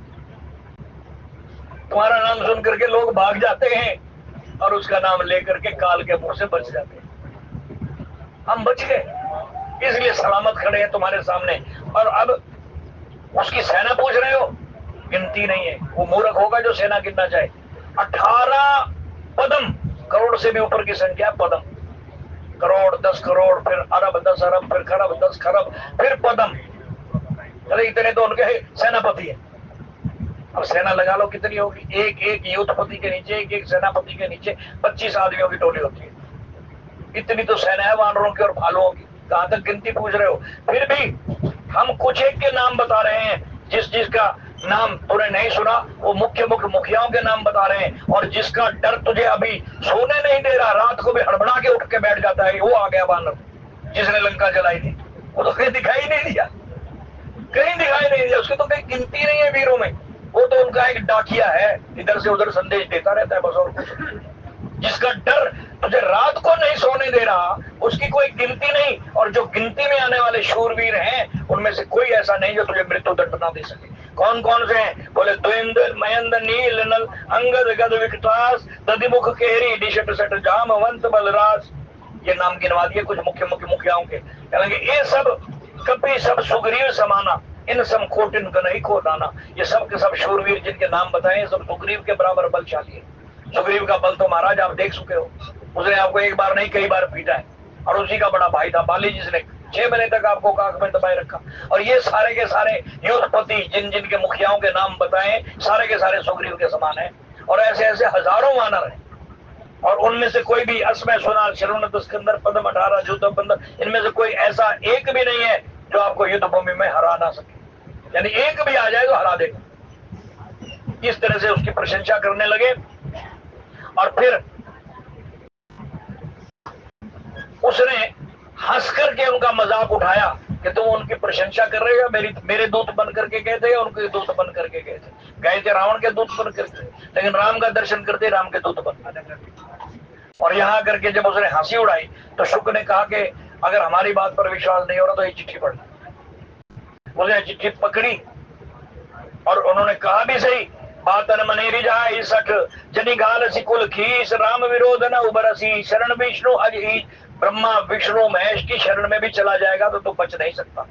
तुम्हारा नाम सुन करके लोग भाग जाते हैं और उसका नाम लेकर के काल के मुंह से बच जाते हैं। हम बच गए इसलिए सलामत खड़े हैं तुम्हारे सामने। और अब उसकी सेना पूछ रहे हो, गिनती नहीं है, वो मूर्ख होगा जो सेना गिनना चाहे। 18 पदम, करोड़ से भी ऊपर की संख्या पदम, करोड़, 10 करोड़, फिर अरब, 10 अरब, फिर खरब, 10 खरब, फिर पदम। चले इतने तो उनके सेनापति है। अब सेना लगा लो कितनी होगी, एक एक युद्धपति के नीचे, एक एक सेनापति के नीचे 25 आदमियों की टोली होती है। इतनी तो सेना है वानरों की और भालुओं की, कहां तक गिनती पूछ रहे हो। फिर भी हम कुछ एक के नाम बता रहे हैं, जिसका नाम तूने नहीं सुना वो मुख्य मुखियाओं के नाम बता रहे हैं। और जिसका डर तुझे अभी सोने नहीं दे रहा, रात को भी हड़बड़ा के उठ के बैठ जाता है, वो आ गया वानर जिसने लंका जलाई थी। वो तो कहीं दिखाई नहीं दिया, कहीं दिखाई नहीं दिया, उसकी तो कहीं गिनती नहीं है वीरों में। वो तो उनका एक डाकिया है, इधर से उधर संदेश देता रहता है बस, और कुछ। जिसका डर तुझे रात को नहीं सोने दे रहा, उसकी कोई गिनती नहीं। और जो गिनती में आने वाले शूरवीर हैं उनमें से कोई ऐसा नहीं जो तुझे मृत्यु दंड ना दे सके। कौन कौन से हैं? बोले द्वेंद्र, महेंद्र, नील, नल, अंगद, गद, विकटास, दधिमुख, केहरी, डिशट, सट, जामवंत, बलराज। ये नाम गिनवा दिए कुछ मुख्य मुखियाओं के। कहेंगे ये सब कपि सब सुग्रीव समाना, इन सब खोटिन नहीं खो दाना। ये सब के सब शूरवीर जिनके नाम बताए सब सुग्रीव के बराबर बलशाली है। सुग्रीव का बल तो महाराज आप देख चुके हो, उसने आपको एक बार नहीं कई बार पीटा है। और उसी का बड़ा भाई था बाली, जिसने 6 महीने तक आपको काख में दबाए रखा। और ये सारे के सारे युद्धपति जिन के मुखियाओं के नाम बताए, सारे के सारे सुग्रीव के समान है। और ऐसे ऐसे हजारों वानर है, और उनमें से कोई भी असमय सुना, शरुण, स्कंदर, पद्म, 18, जूत, बंदर, इनमें से कोई ऐसा एक भी नहीं है जो आपको युद्ध भूमि में हरा ना सके। यानी एक भी आ जाए तो हरा देगा। इस तरह से उसकी प्रशंसा करने लगे। और फिर उसने हंस करके उनका मजाक उठाया कि तुम उनकी प्रशंसा कर रहे हो, मेरे दूत बन करके गए थे, उनके दूत बन करके गए थे रावण के दूत बन करके, लेकिन राम का दर्शन करते राम के दूत बन। और यहाँ करके जब उसने हंसी उड़ाई तो शुक ने कहा कि अगर हमारी बात पर विश्वास नहीं हो रहा तो ये चिट्ठी पढ़। बोले चिट्ठी पकड़ी और उन्होंने कहा भी सही, बातन मनेरी जाए सठ, जनी गाल सिकुल खीस, राम विरोध न उबरसी, शरण विष्णु अज, ब्रह्मा विष्णु महेश की शरण में भी चला जाएगा तो तू बच नहीं सकता।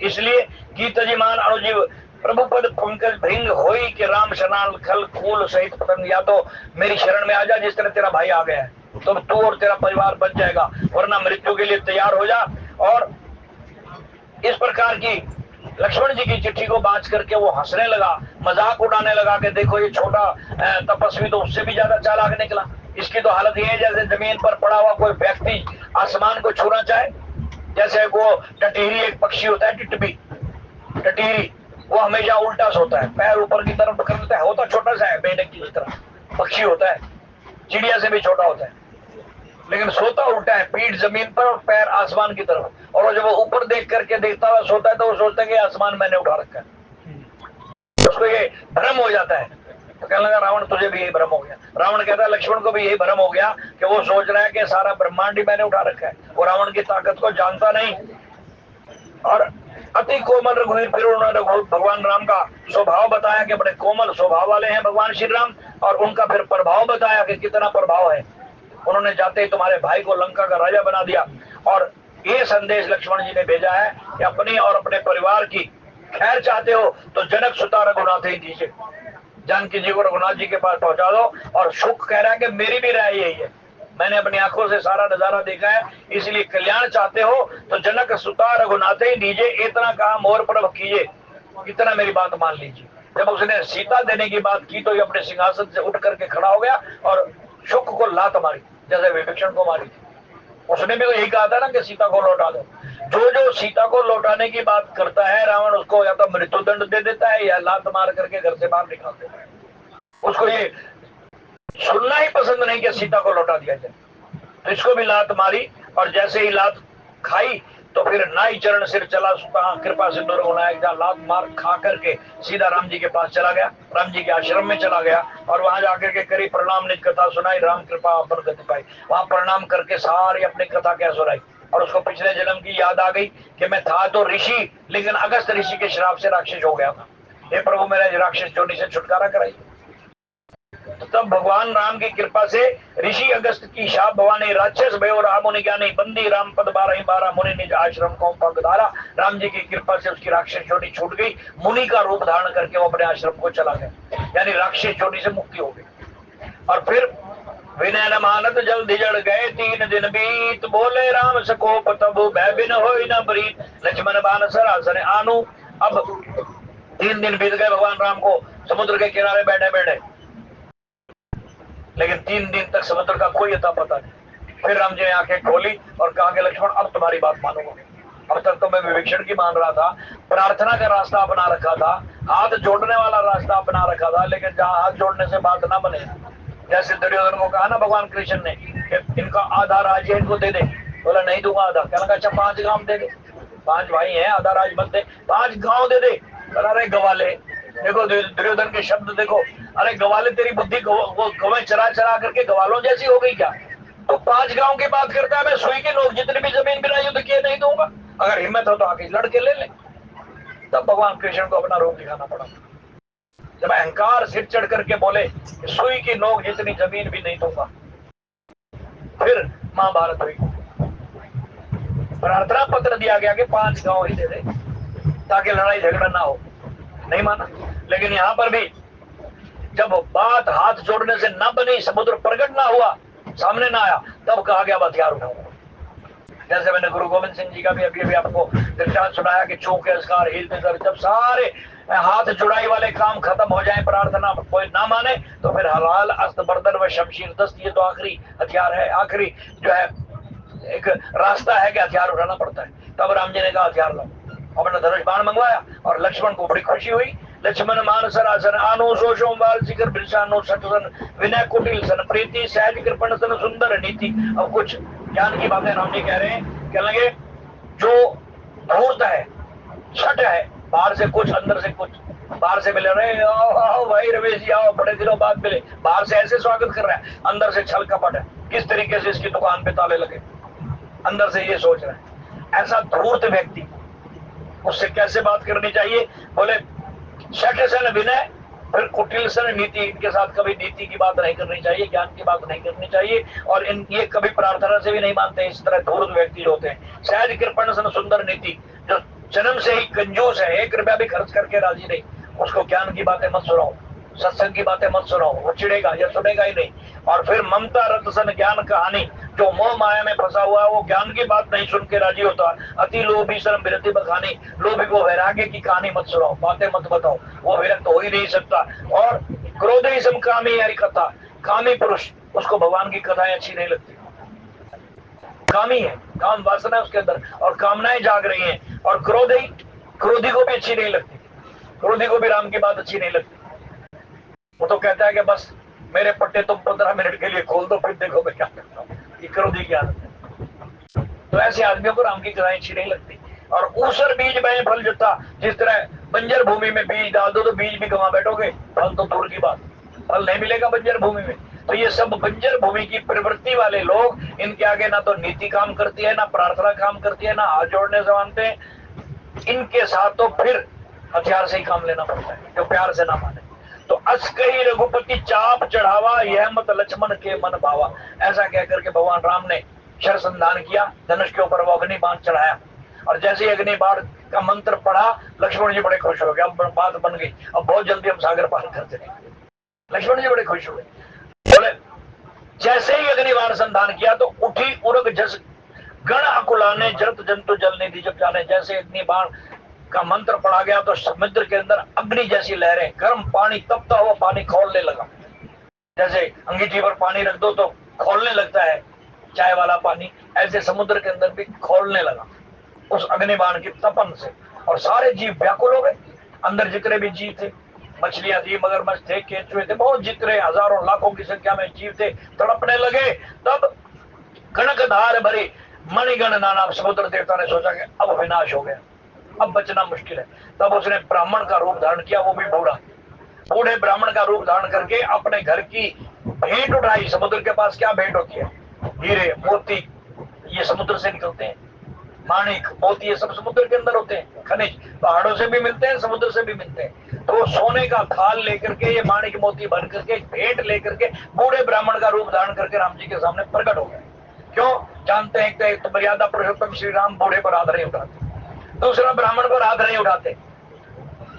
इसलिए गीत जिमान अनुजीव प्रभु पद पंकज भृंग होई कि राम शरण खल फूल सहित पतंग। या तो मेरी शरण में आ जा, जिस तरह तेरा भाई आ गया है, तो तू और तेरा परिवार बच जाएगा, वरना मृत्यु के लिए तैयार हो जा। और इस प्रकार की लक्ष्मण जी की चिट्ठी को बांच करके वो हंसने लगा, मजाक उड़ाने लगा कि देखो ये छोटा तपस्वी तो उससे भी ज्यादा चालाक निकला। इसकी तो हालत ये है जैसे जमीन पर पड़ा हुआ कोई व्यक्ति आसमान को छूना चाहे, जैसे वो टटेरी एक पक्षी होता है, टिटबी टटीरी, वो हमेशा उल्टा सोता है, पैर ऊपर की तरफ कर देता है, होता छोटा सा है, मेंढक की तरह, पक्षी होता है, चिड़िया से भी छोटा होता है, लेकिन सोता उल्टा है, पीठ जमीन पर और पैर आसमान की तरफ। और जब वो ऊपर देख करके देखता हुआ सोता है तो वो सोचता है कि आसमान मैंने उठा रखा है, उसको ये भ्रम हो जाता है। तो कहने लगा रावण तुझे भी यही भ्रम हो गया। रावण कहता है लक्ष्मण को भी यही भ्रम हो गया कि वो सोच रहा है कि सारा ब्रह्मांड ही मैंने उठा रखा है, वो रावण की ताकत को जानता नहीं। और अति कोमल रघुवीर, फिर उन्होंने भगवान राम का स्वभाव बताया कि बड़े कोमल स्वभाव वाले हैं भगवान श्री राम, और उनका फिर प्रभाव बताया कि कितना प्रभाव है। उन्होंने जाते ही तुम्हारे भाई को लंका का राजा बना दिया। और ये संदेश लक्ष्मण जी ने भेजा है कि अपनी और अपने परिवार की खैर चाहते हो तो जनक सुता रघुनाथ ही दीजिए, जानकी जी को रघुनाथ जी के पास पहुंचा दो। और सुख कह रहा है कि मेरी भी राय यही है, मैंने अपनी आंखों से सारा नजारा देखा है, इसलिए कल्याण चाहते हो तो जनक सुता रघुनाथ ही दीजिए, इतना काम और प्रभु कीजिए, इतना मेरी बात मान लीजिए। जब उसने सीता देने की बात की तो ये अपने सिंहासन से उठ करके खड़ा हो गया और शुक को लात मारी जैसे विभीषण को मारी थी। उसने भी तो यही कहा था ना कि सीता को लौटा दो। जो जो सीता को लौटाने की बात करता है रावण उसको या तो मृत्युदंड दे देता है या लात मार करके घर से बाहर निकाल देता है। उसको ये सुनना ही पसंद नहीं कि सीता को लौटा दिया जाए। तो इसको भी लात मारी और जैसे ही लात खाई तो फिर नाई चरण सिर चला सुता कृपा सिंदूर बनाया, लात मार खा करके सीधा राम जी के पास चला गया, राम जी के आश्रम में चला गया और वहां जाकर के करी प्रणाम निज कथा सुनाई, राम कृपा अपन गति पाई। वहां प्रणाम करके सारी अपनी कथा क्या सुनाई और उसको पिछले जन्म की याद आ गई कि मैं था तो ऋषि लेकिन अगस्त ऋषि के श्राप से राक्षस हो गया था, हे प्रभु मेरे राक्षस जोनी से छुटकारा कराई। तो तब भगवान राम की कृपा से ऋषि अगस्त की शाप भवानी राक्षस भयो राम मुनि ज्ञानी बंदी राम पद बारह बारह मुनि निज आश्रम को पगधारा। राम जी की कृपा से उसकी राक्षस चोटी छूट गई, मुनि का रूप धारण करके वो अपने आश्रम को चला गया, यानी राक्षस चोटी से मुक्ति हो गई। और फिर विनय न मानत जल दिजड़ गए 3 दिन बीत, बोले राम सकोप तब भय बिन होई न प्रीत, लक्ष्मण बान सरासर आनु। अब 3 दिन बीत गए भगवान राम को समुद्र के किनारे बैठे बैठे, लेकिन 3 दिन तक समुद्र का कोई अता पता नहीं। फिर राम जी ने आंखें खोली और कहा कि लक्ष्मण अब तुम्हारी बात मानूंगा, अब तक तो मैं विभीषण की मान रहा था, प्रार्थना का रास्ता अपना रखा था, हाथ जोड़ने वाला रास्ता अपना रखा था, लेकिन जहां हाथ जोड़ने से बात ना बने, जैसे दुर्योधन को कहा ना भगवान कृष्ण ने कि इनका आधा राज्य इनको दे दे, बोला नहीं दूंगा आधा, कहने लगा अच्छा 5 गांव दे दे, 5 भाई हैं आधा राज मत दे, 5 गांव दे दे। अरे गवाले, देखो दुर्योधन के शब्द देखो, अरे गवाले तेरी बुद्धि वो गवे चरा चरा करके गवालों जैसी हो गई क्या? तो 5 गांव की बात करता है, मैं सुई के लोग जितनी भी जमीन बिना युद्ध किए नहीं दूंगा, अगर हिम्मत हो तो आके लड़के ले ले। तब भगवान कृष्ण को अपना रूप दिखाना पड़ा, जब अहंकार सिर चढ़ करके बोले सुई की नोक जितनी जमीन भी नहीं दूंगा। फिर महाभारत हुई, प्रार्थना पत्र दिया गया कि 5 गांव ही दे दे ताकि लड़ाई झगड़ा ना हो, नहीं माना। लेकिन यहाँ पर भी जब बात हाथ जोड़ने से न बनी, समुद्र प्रकट ना हुआ, सामने ना आया, तब कहा गया हथियार उठाओ। जैसे मैंने गुरु गोविंद सिंह जी का भी अभी आपको दृष्टांत सुनाया कि चूक अस्कार हिलते कर, जब सारे हाथ जुड़ाई वाले काम खत्म हो जाए, प्रार्थना कोई ना माने, तो फिर हलाल अस्त्र बर्दन व शमशीर दस्त, ये तो आखिरी हथियार है, आखिरी जो है एक रास्ता है कि हथियार उठाना पड़ता है। तब राम जी ने कहा हथियार लो, अपना धनुष बाण मंगवाया और लक्ष्मण को बड़ी खुशी हुई। लक्ष्मण मान सरासन आनो शोषो बाल शिखर बिरसानो सटसन विनय कुटिल सन प्रीति सहज कृपण सन सुंदर नीति। अब कुछ ज्ञान की बातें राम जी कह रहे हैं, कह लगे जो धूर्त है, छठ है, बाहर से कुछ अंदर से कुछ, बाहर से मिले रहे आओ आओ भाई रमेश जी आओ, बड़े दिनों बाद मिले, बाहर से ऐसे स्वागत कर रहा है, अंदर से छल कपट है, किस तरीके से इसकी दुकान पे ताले लगे, अंदर से ये सोच रहे हैं। ऐसा धूर्त व्यक्ति, उससे कैसे बात करनी चाहिए? बोले शठ सन विनय, फिर कुटिल सन नीति, इनके साथ कभी नीति की बात नहीं करनी चाहिए, ज्ञान की बात नहीं करनी चाहिए, और ये कभी प्रार्थना से भी नहीं मानते। इस तरह धूर्त व्यक्ति होते हैं। सहज कृपण सन सुंदर नीति, जो जन्म से ही कंजूस है, 1 रुपया भी खर्च करके राजी नहीं, उसको ज्ञान की बातें मत सुनाओ, सत्संग की बातें मत सुनाओ, वो चिड़ेगा या सुनेगा ही नहीं। और फिर ममता रत सन ज्ञान कहानी, जो मोह माया में फंसा हुआ है, वो ज्ञान की बात नहीं सुन के राजी होता। अति लोभी सन विरति बखानी, लोभी को वैराग्य की कहानी मत सुनाओ, बातें मत बताओ, वो विरक्त हो ही नहीं सकता। और क्रोधी सम कामी हरि कथा, कामी पुरुष, उसको भगवान की कथाएं अच्छी नहीं लगती, कामी है, काम वासना है उसके अंदर और कामनाएं जाग रही हैं। और क्रोधी क्रोधी को भी अच्छी नहीं लगती, क्रोधी को भी राम की बात अच्छी नहीं लगती। वो तो कहता है कि बस मेरे पट्टे तुम 15 मिनट के लिए खोल दो, फिर देखो मैं क्या करता हूँ। ये क्रोधी की आदत है। तो ऐसे आदमियों को राम की कथाएं अच्छी नहीं लगती। और ऊसर बीज में फल जुटा, जिस तरह बंजर भूमि में बीज डाल दो तो बीज भी गंवा बैठोगे, फल तो दूर की बात, फल नहीं मिलेगा बंजर भूमि में। तो ये सब बंजर भूमि की प्रवृत्ति वाले लोग, इनके आगे ना तो नीति काम करती है, ना प्रार्थना काम करती है, ना हाथ जोड़ने से मानते हैं। इनके साथ तो फिर हथियार से ही काम लेना पड़ता है, जो प्यार से ना माने। तो अस कही रघुपति चाप चढ़ावा, यह मत लक्ष्मण के मन भावा। ऐसा कहकर के भगवान राम ने शर संधान किया, धनुष के ऊपर वो अग्नि बाण चढ़ाया, और जैसे ही अग्नि बाण का मंत्र पढ़ा, लक्ष्मण जी बड़े खुश हो गए। अब बात बन गई, अब बहुत जल्दी हम सागर पार करते हैं। लक्ष्मण जी बड़े खुश हुए, बोले जैसे ही अग्नि बाण संधान किया तो उठी उर्ग जस गण अकुलाने, जरत जंतु जल निधि जब जाने। जैसे अग्नि बाण का मंत्र पढ़ा गया तो समुद्र के अंदर अग्नि जैसी लहरें, गर्म पानी, तपता हुआ पानी खौलने लगा। जैसे अंगीठी पर पानी रख दो तो खौलने लगता है चाय वाला पानी, ऐसे समुद्र के अंदर भी खौलने लगा उस अग्निबाण की तपन से। और सारे जीव व्याकुल हो गए, अंदर जितने भी जीव थे, मछलियां थी, मगरमच्छ थे, केंचुए थे, बहुत जितने हजारों लाखों की संख्या में जीव थे, तड़पने लगे। तब कनक धार भरी मणिगण नाना, समुद्र देवता ने सोचा कि अब विनाश हो गया, अब बचना मुश्किल है। तब उसने ब्राह्मण का रूप धारण किया, वो भी बूढ़ा, बूढ़े ब्राह्मण का रूप धारण करके अपने घर की भेंट उठाई। समुद्र के पास क्या भेंट होती है? हीरे, मोती, ये समुद्र से निकलते हैं। माणिक, मोती, ये सब समुद्र के अंदर होते हैं। खनिज पहाड़ों से भी मिलते हैं, समुद्र से भी मिलते हैं। तो सोने का थाल लेकर के, ये माणिक मोती भर करके, भेंट लेकर के बूढ़े ब्राह्मण का रूप धारण करके राम जी के सामने प्रकट हो गए। क्यों? जानते हैं कि तो मर्यादा पुरुषोत्तम श्री राम बूढ़े पर हाथ नहीं उठाते, दूसरा ब्राह्मण पर हाथ नहीं उठाते।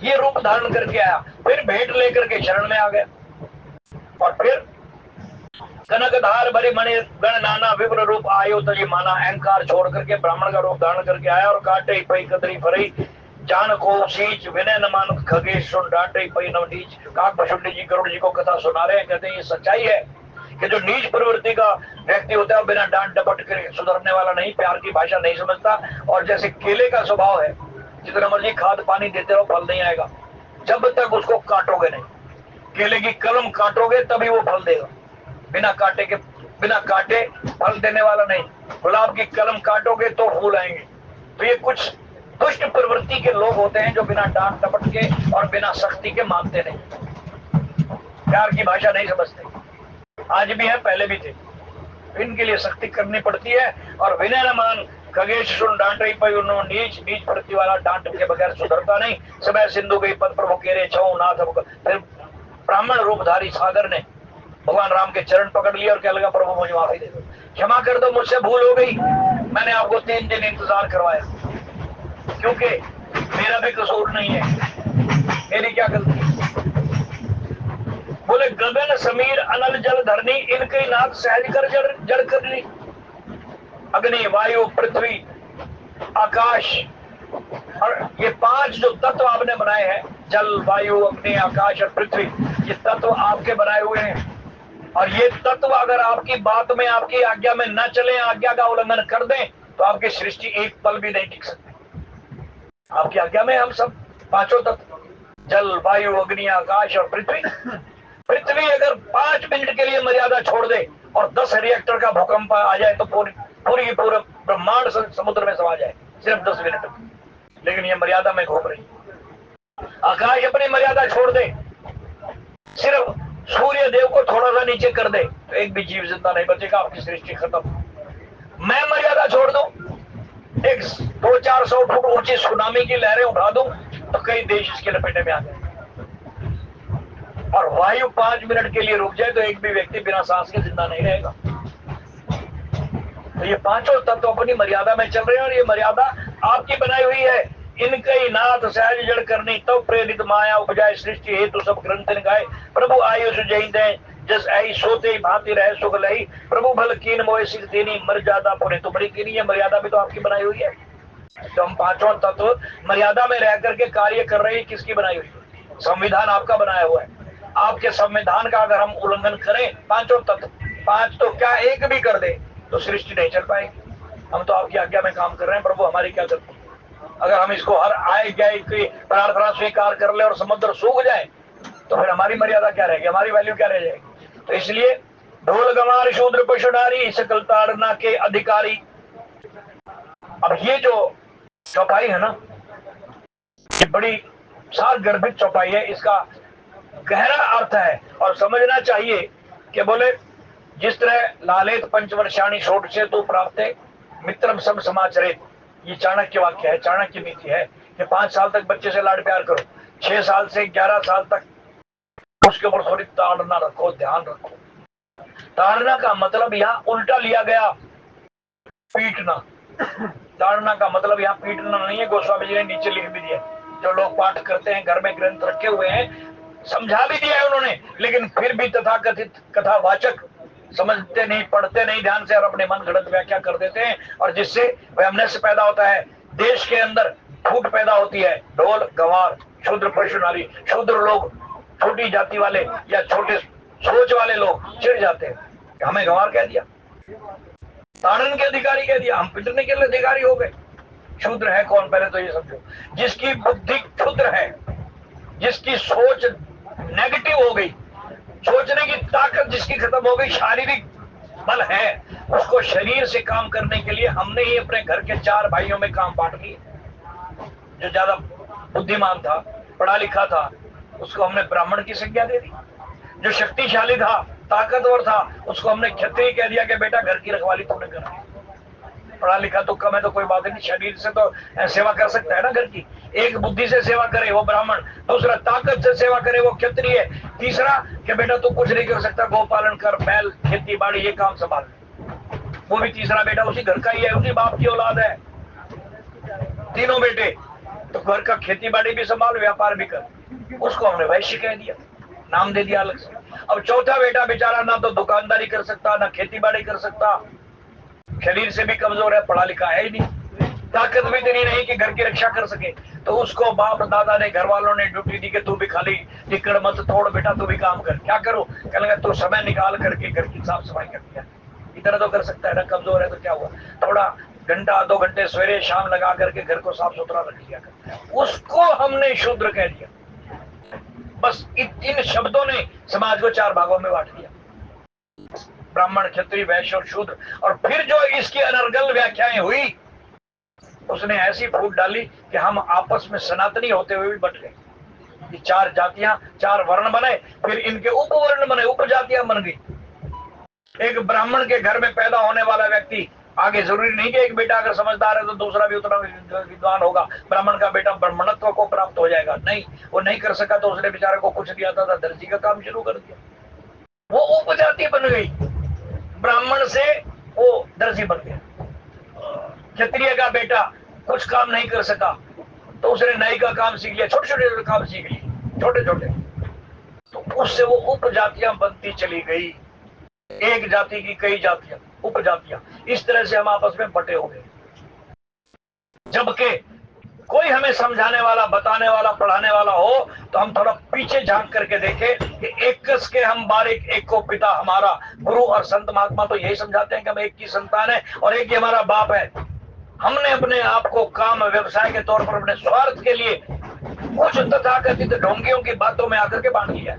ये रूप धारण करके आया, फिर भेंट लेकर के शरण में आ गया। और फिर कनकधार भरी मणि गण नाना, विप्र रूप आयो तजी माना। अहंकार छोड़ करके ब्राह्मण का रूप धारण करके आया, और काटे पई कदरी फरई, जान को सींच विनय न मान खगेश सुन, डांटे पई नव नीच। काक भसुंडी जी गरुड़ जी को कथा सुना रहे हैं, कहते हैं ये सच्चाई है कि जो नीच प्रवृत्ति का व्यक्ति होता है, बिना डांट डपट के सुधरने वाला नहीं, प्यार की भाषा नहीं समझता। और जैसे केले का स्वभाव है, जितना मर्जी खाद पानी देते रहो फल नहीं आएगा जब तक उसको काटोगे नहीं। केले की कलम काटोगे तभी वो फल देगा, बिना काटे फल देने वाला नहीं। गुलाब की कलम काटोगे तो फूल आएंगे। तो ये कुछ दुष्ट प्रवृत्ति के लोग होते हैं जो बिना डांट डपट के और बिना सख्ती के मानते नहीं, प्यार की भाषा नहीं समझते। आज भी है, पहले भी थे। इनके लिए सख्ती करनी पड़ती है। और विनय न मान खगेश सुन, डांटे पई उन्हों नीच, नीच प्रवृत्ति वाला डांट के बगैर सुधरता नहीं। समय सिंधु गई पद प्रभु केरे छो नाथ। फिर ब्राह्मण रूपधारी सागर ने भगवान राम के चरण पकड़ लिए और क्या लगा, प्रभु मुझे माफी दे दो, क्षमा कर दो, मुझसे भूल हो गई, मैंने आपको 3 दिन इंतजार करवाया, क्योंकि मेरा भी कसूर नहीं है, मेरी क्या गलती। बोले गगन समीर अनल जल धरनी, इनके नाथ सहज कर जड़ कर ली। अग्नि, वायु, पृथ्वी, आकाश, और ये 5 जो तत्व आपने बनाए हैं, जल, वायु, अग्नि, आकाश और पृथ्वी, ये तत्व आपके बनाए हुए हैं। और ये तत्व अगर आपकी बात में, आपकी आज्ञा में न चले, आज्ञा का उल्लंघन कर दें, तो आपकी सृष्टि एक पल भी नहीं टिक सकती। आपकी आज्ञा में हम सब 5 तत्व, जल, वायु, अग्नि, आकाश और पृथ्वी, पृथ्वी अगर 5 मिनट के लिए मर्यादा छोड़ दे और 10 रिएक्टर का भूकंप आ जाए तो पूरी ब्रह्मांड समुद्र में समा जाए, सिर्फ 10 मिनट। लेकिन ये मर्यादा में घूम रही। आकाश अपनी मर्यादा छोड़ दे, सिर्फ सूर्य देव को थोड़ा सा नीचे कर दे तो एक भी जीव जिंदा नहीं बचेगा, आपकी सृष्टि खत्म। मैं मर्यादा छोड़ दूं, एक 200-400 फुट ऊंची सुनामी की लहरें उठा दूं तो कई देश इसके लपेटे में आ जाए। और वायु 5 मिनट के लिए रुक जाए तो एक भी व्यक्ति बिना सांस के जिंदा नहीं रहेगा। तो ये 5 तत्व अपनी मर्यादा में चल रहे हैं, और ये मर्यादा आपकी बनाई हुई है। इनके ही नाथ सहज जड़ करनी, तब प्रेरित माया उपजाए सृष्टि हेतु सब ग्रंथ गाय। प्रभु आयुष जय दे, जस आई सोते ही भांति रहे सुख लही। प्रभु भल कीन मोए सिख देनी, मर जादा पुणे तुम्हारी कीनी। ये मर्यादा भी तो आपकी बनाई हुई है। तो हम 5 तत्व मर्यादा में रह करके कार्य कर रहे हैं, किसकी बनाई हुई है? संविधान आपका बनाया हुआ है। आपके संविधान का अगर हम उल्लंघन करें, 5 तत्व, 5 तो क्या एक भी कर दे तो सृष्टि नहीं चल पाएगी। हम तो आपकी आज्ञा में काम कर रहे हैं, प्रभु हमारी क्या गलती। अगर हम इसको हर आए गए की प्रार्थना स्वीकार कर ले और समुद्र सूख जाए तो फिर हमारी मर्यादा क्या रहेगी, हमारी वैल्यू क्या रह जाएगी। तो इसलिए ढोल गंवार शूद्र पशुनारी सकल ताड़ना के अधिकारी। अब ये जो चौपाई है ना, ये बड़ी सार गर्भित चौपाई है, इसका गहरा अर्थ है और समझना चाहिए कि बोले जिस तरह लालेत पंचवर्षाणी षोडशे तो प्राप्त मित्रम सम समाचरित, ये चाणक्य वाक्य है, चाणक्य नीति है कि 5 साल तक बच्चे से लाड प्यार करो, 6 साल से 11 साल तक उसके ऊपर थोड़ी ताड़ना रखो, ध्यान रखो। ताड़ना का मतलब यहाँ उल्टा लिया गया, पीटना। ताड़ना का मतलब यहाँ पीटना नहीं है, गोस्वामी जी ने नीचे लिख भी दिया। जो लोग पाठ करते हैं, घर में ग्रंथ रखे हुए हैं, समझा भी दिया है उन्होंने, लेकिन फिर भी तथाकथित कथावाचक समझते नहीं, पढ़ते नहीं ध्यान से और अपने मन गढ़ंत व्याख्या कर देते हैं, और जिससे वैमनस्य पैदा होता है, देश के अंदर फूट पैदा होती है। ढोल गंवार शूद्र पशु नारी, शूद्र लोग, छोटी जाति वाले या छोटे सोच वाले लोग चिढ़ जाते हैं, हमें गंवार कह दिया, ताड़न के अधिकारी कह दिया, हम पिटने के लिए अधिकारी हो गए। शूद्र है कौन, पहले तो ये समझो। जिसकी बुद्धि क्षुद्र है, जिसकी सोच नेगेटिव हो गई, सोचने की ताकत जिसकी खत्म हो गई, शारीरिक बल है, उसको शरीर से काम करने के लिए हमने ही अपने घर के 4 भाइयों में काम बांट लिए। जो ज्यादा बुद्धिमान था, पढ़ा लिखा था, उसको हमने ब्राह्मण की संज्ञा दे दी। जो शक्तिशाली था, ताकतवर था, उसको हमने क्षत्रिय कह दिया कि बेटा घर की रखवाली तुमने करनी। पढ़ा लिखा तो कम है तो कोई बात नहीं, शरीर से तो सेवा कर सकता है ना घर की। एक बुद्धि से सेवा करे वो ब्राह्मण, दूसरा ताकत से सेवा करे वो क्षत्रिय, तीसरा कि बेटा तू कुछ नहीं कर सकता, गोपालन कर, बैल खेती बाड़ी ये काम संभाल, वो भी तीसरा बेटा उसी घर का ही है, उसी बाप की औलाद है। तीनों बेटे, तो घर का खेती बाड़ी भी संभाल, व्यापार भी कर, उसको हमने वैश्य कह दिया, नाम दे दिया अलग से। अब चौथा बेटा बेचारा ना तो दुकानदारी कर सकता, ना खेती बाड़ी कर सकता, शरीर से भी कमजोर है, पढ़ा लिखा है ही नहीं, ताकत भी इतनी नहीं कि घर की रक्षा कर सके, तो उसको बाप दादा ने, घर वालों ने ड्यूटी दी कि तू भी खाली टिकट मत तोड़ बेटा, तू भी काम कर। क्या करो, कहने लगा तू समय निकाल करके घर की साफ सफाई कर दिया, इतना तो कर सकता है ना, कमजोर है तो क्या हुआ, थोड़ा घंटा 2 घंटे सवेरे शाम लगा करके घर को साफ सुथरा रख लिया कर, उसको हमने शूद्र कह दिया। बस इन शब्दों ने समाज को 4 भागों में बांट दिया, ब्राह्मण क्षत्रिय वैश्य और शूद्र। और फिर जो इसकी अनर्गल व्याख्याएं हुई, उसने ऐसी फूट डाली कि हम आपस में सनातनी होते हुए भी बट गए। ये 4 जातियां, 4 वर्ण बने, फिर इनके उपवर्ण बने, उपजातियां बन गई। एक ब्राह्मण के घर में पैदा होने वाला व्यक्ति, आगे जरूरी नहीं कि एक बेटा अगर समझदार है तो दूसरा भी उतना विद्वान होगा, ब्राह्मण का बेटा ब्राह्मणत्व को प्राप्त हो जाएगा, नहीं, वो नहीं कर सका तो उसने बेचारे को कुछ नहीं आता था, दर्जी का काम शुरू कर दिया, वो उपजाति बन गई, ब्राह्मण से वो दर्जी बन गया। क्षत्रिय का बेटा कुछ काम नहीं कर सका तो उसने नाई का काम सीख लिया, छोटे छोटे काम सीख लिए, छोटे छोटे, तो उससे वो उपजातियां बनती चली गई, एक जाति की कई जातियां, उपजातियां, इस तरह से हम आपस में बटे हो गए। जबकि कोई हमें समझाने वाला, बताने वाला, पढ़ाने वाला हो तो हम थोड़ा पीछे झांक करके देखें कि एक कस के हम बारीक, एक को पिता हमारा, गुरु और संत महात्मा तो यही समझाते हैं कि हम एक की संतान है और एक ही हमारा बाप है। हमने अपने आप को काम व्यवसाय के तौर पर अपने स्वार्थ के लिए कुछ तथाकथित ढोंगियों की बातों में आकर के बांट लिया।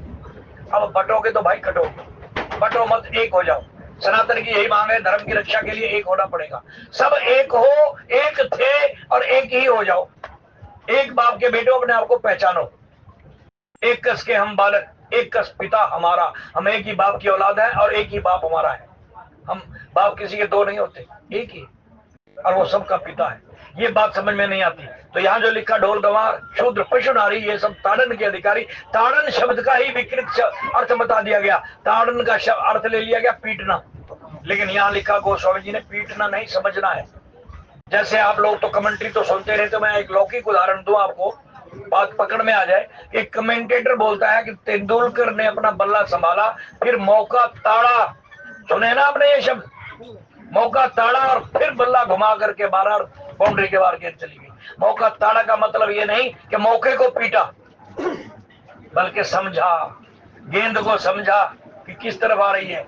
अब बटोगे तो भाई कटोगे, बटो मत, एक हो जाओ। सनातन की यही मांग है, धर्म की रक्षा के लिए एक होना पड़ेगा, सब एक हो, एक थे और एक ही हो जाओ। एक बाप के बेटो अपने आप को पहचानो, एक कस के हम बालक, एक कस पिता हमारा, हम एक ही बाप की औलाद है और एक ही बाप हमारा है। हम बाप किसी के 2 नहीं होते, एक ही, और वो सबका पिता है। ये बात समझ में नहीं आती। तो यहाँ जो लिखा ढोल गंवार शूद्र पशु नारी, ये सब ताड़न के अधिकारी, ताड़न शब्द का ही विकृत अर्थ बता दिया गया, ताड़न का अर्थ ले लिया गया पीटना, लेकिन यहाँ लिखा गोस्वामी जी ने पीटना नहीं, समझना है। जैसे आप लोग तो कमेंट्री तो सुनते रहते, तो मैं एक लौकिक उदाहरण दूं आपको, बात पकड़ में आ जाए। एक कमेंटेटर बोलता है कि तेंदुलकर ने अपना बल्ला संभाला, फिर मौका ताड़ा, सुने ना आपने ये शब्द, मौका ताड़ा और फिर बल्ला घुमा करके 12 बाउंड्री के बाहर गेंद चली गई। मौका ताड़ा का मतलब ये नहीं कि मौके को पीटा, बल्कि समझा, गेंद को समझा कि किस तरफ आ रही है,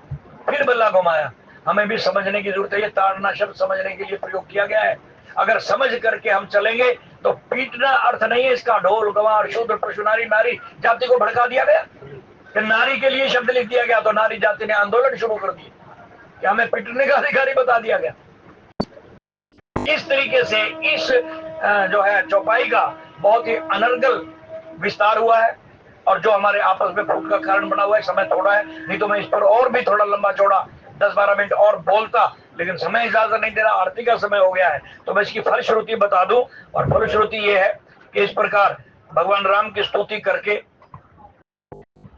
फिर बल्ला घुमाया। हमें भी समझने की जरूरत है, ये ताड़ना शब्द समझने के लिए प्रयोग किया गया है। अगर समझ करके हम चलेंगे तो पीटना अर्थ नहीं है इसका ढोल गवार शूद्र पशु नारी नारी जाति को भड़का दिया गया कि नारी के लिए शब्द लिख दिया गया तो नारी जाति ने आंदोलन शुरू कर दिया कि हमें पीटने का अधिकारी बता दिया गया। इस तरीके से इस जो है चौपाई का बहुत ही अनर्गल विस्तार हुआ है और जो हमारे आपस में फूट का कारण बना हुआ है। समय थोड़ा है, नहीं तो मैं इस पर और भी थोड़ा लंबा चौड़ा 10-12 मिनट और बोलता, लेकिन समय इजाजत नहीं दे रहा, आरती का समय हो गया है। तो मैं इसकी फलश्रुति बता दूं, और फलश्रुति ये है कि इस प्रकार भगवान राम की स्तुति करके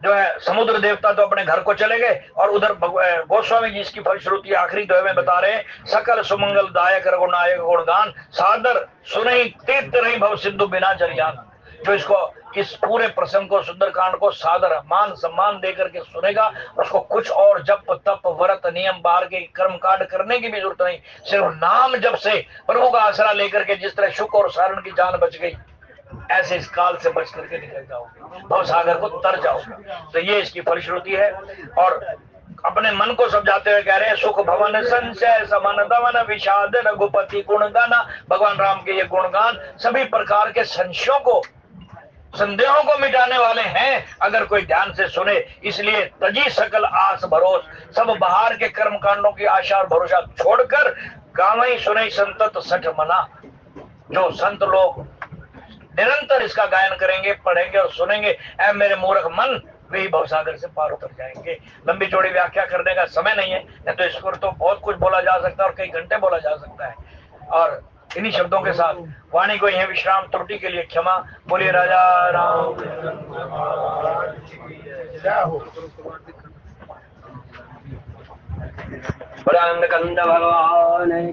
जो है समुद्र देवता तो अपने घर को चले गए, और उधर गोस्वामी जी इसकी फलश्रुति आखिरी दोहे में बता रहे हैं, सकल सुमंगल दायक रघुनायक गुणगान सादर सुनई तीर्थ नहीं भव सिंधु बिना जरियान। जो इसको इस पूरे प्रसंग को सुंदरकांड को सादर मान सम्मान देकर के सुनेगा, उसको कुछ और जप तप व्रत नियम बाहर के कर्म कांड करने की भी जरूरत नहीं, सिर्फ नाम जब से प्रभु का आसरा लेकर के जिस तरह शुक और सारण की जान बच गई, ऐसे इस काल से बच करके निकल जाओगे, भव सागर को तर जाओगे। तो ये इसकी फलश्रुति है। और अपने मन को समझाते हुए कह रहे हैं, सुख भवन संचय समन दमन विषाद रघुपति गुणगाना। भगवान राम के ये गुणगान सभी प्रकार के संशयों को संदेहों को मिटाने वाले हैं अगर कोई ध्यान से सुने। इसलिए तजी सकल आस भरोस, सब बाहर के कर्म कांडों की आशा और भरोसा छोड़कर गावई सुनई संतत सठ मना। जो संत लोग निरंतर इसका गायन करेंगे, पढ़ेंगे और सुनेंगे, ऐ मेरे मूर्ख मन, वे ही भवसागर से पार उतर जाएंगे। लंबी चौड़ी व्याख्या करने का समय नहीं है, नहीं तो इस पर तो बहुत कुछ बोला जा सकता है और कई घंटे बोला जा सकता है। और इन्हीं शब्दों के साथ वाणी को यह विश्राम, त्रुटि के लिए क्षमा। बोलिए राजा राम। कंद भगवान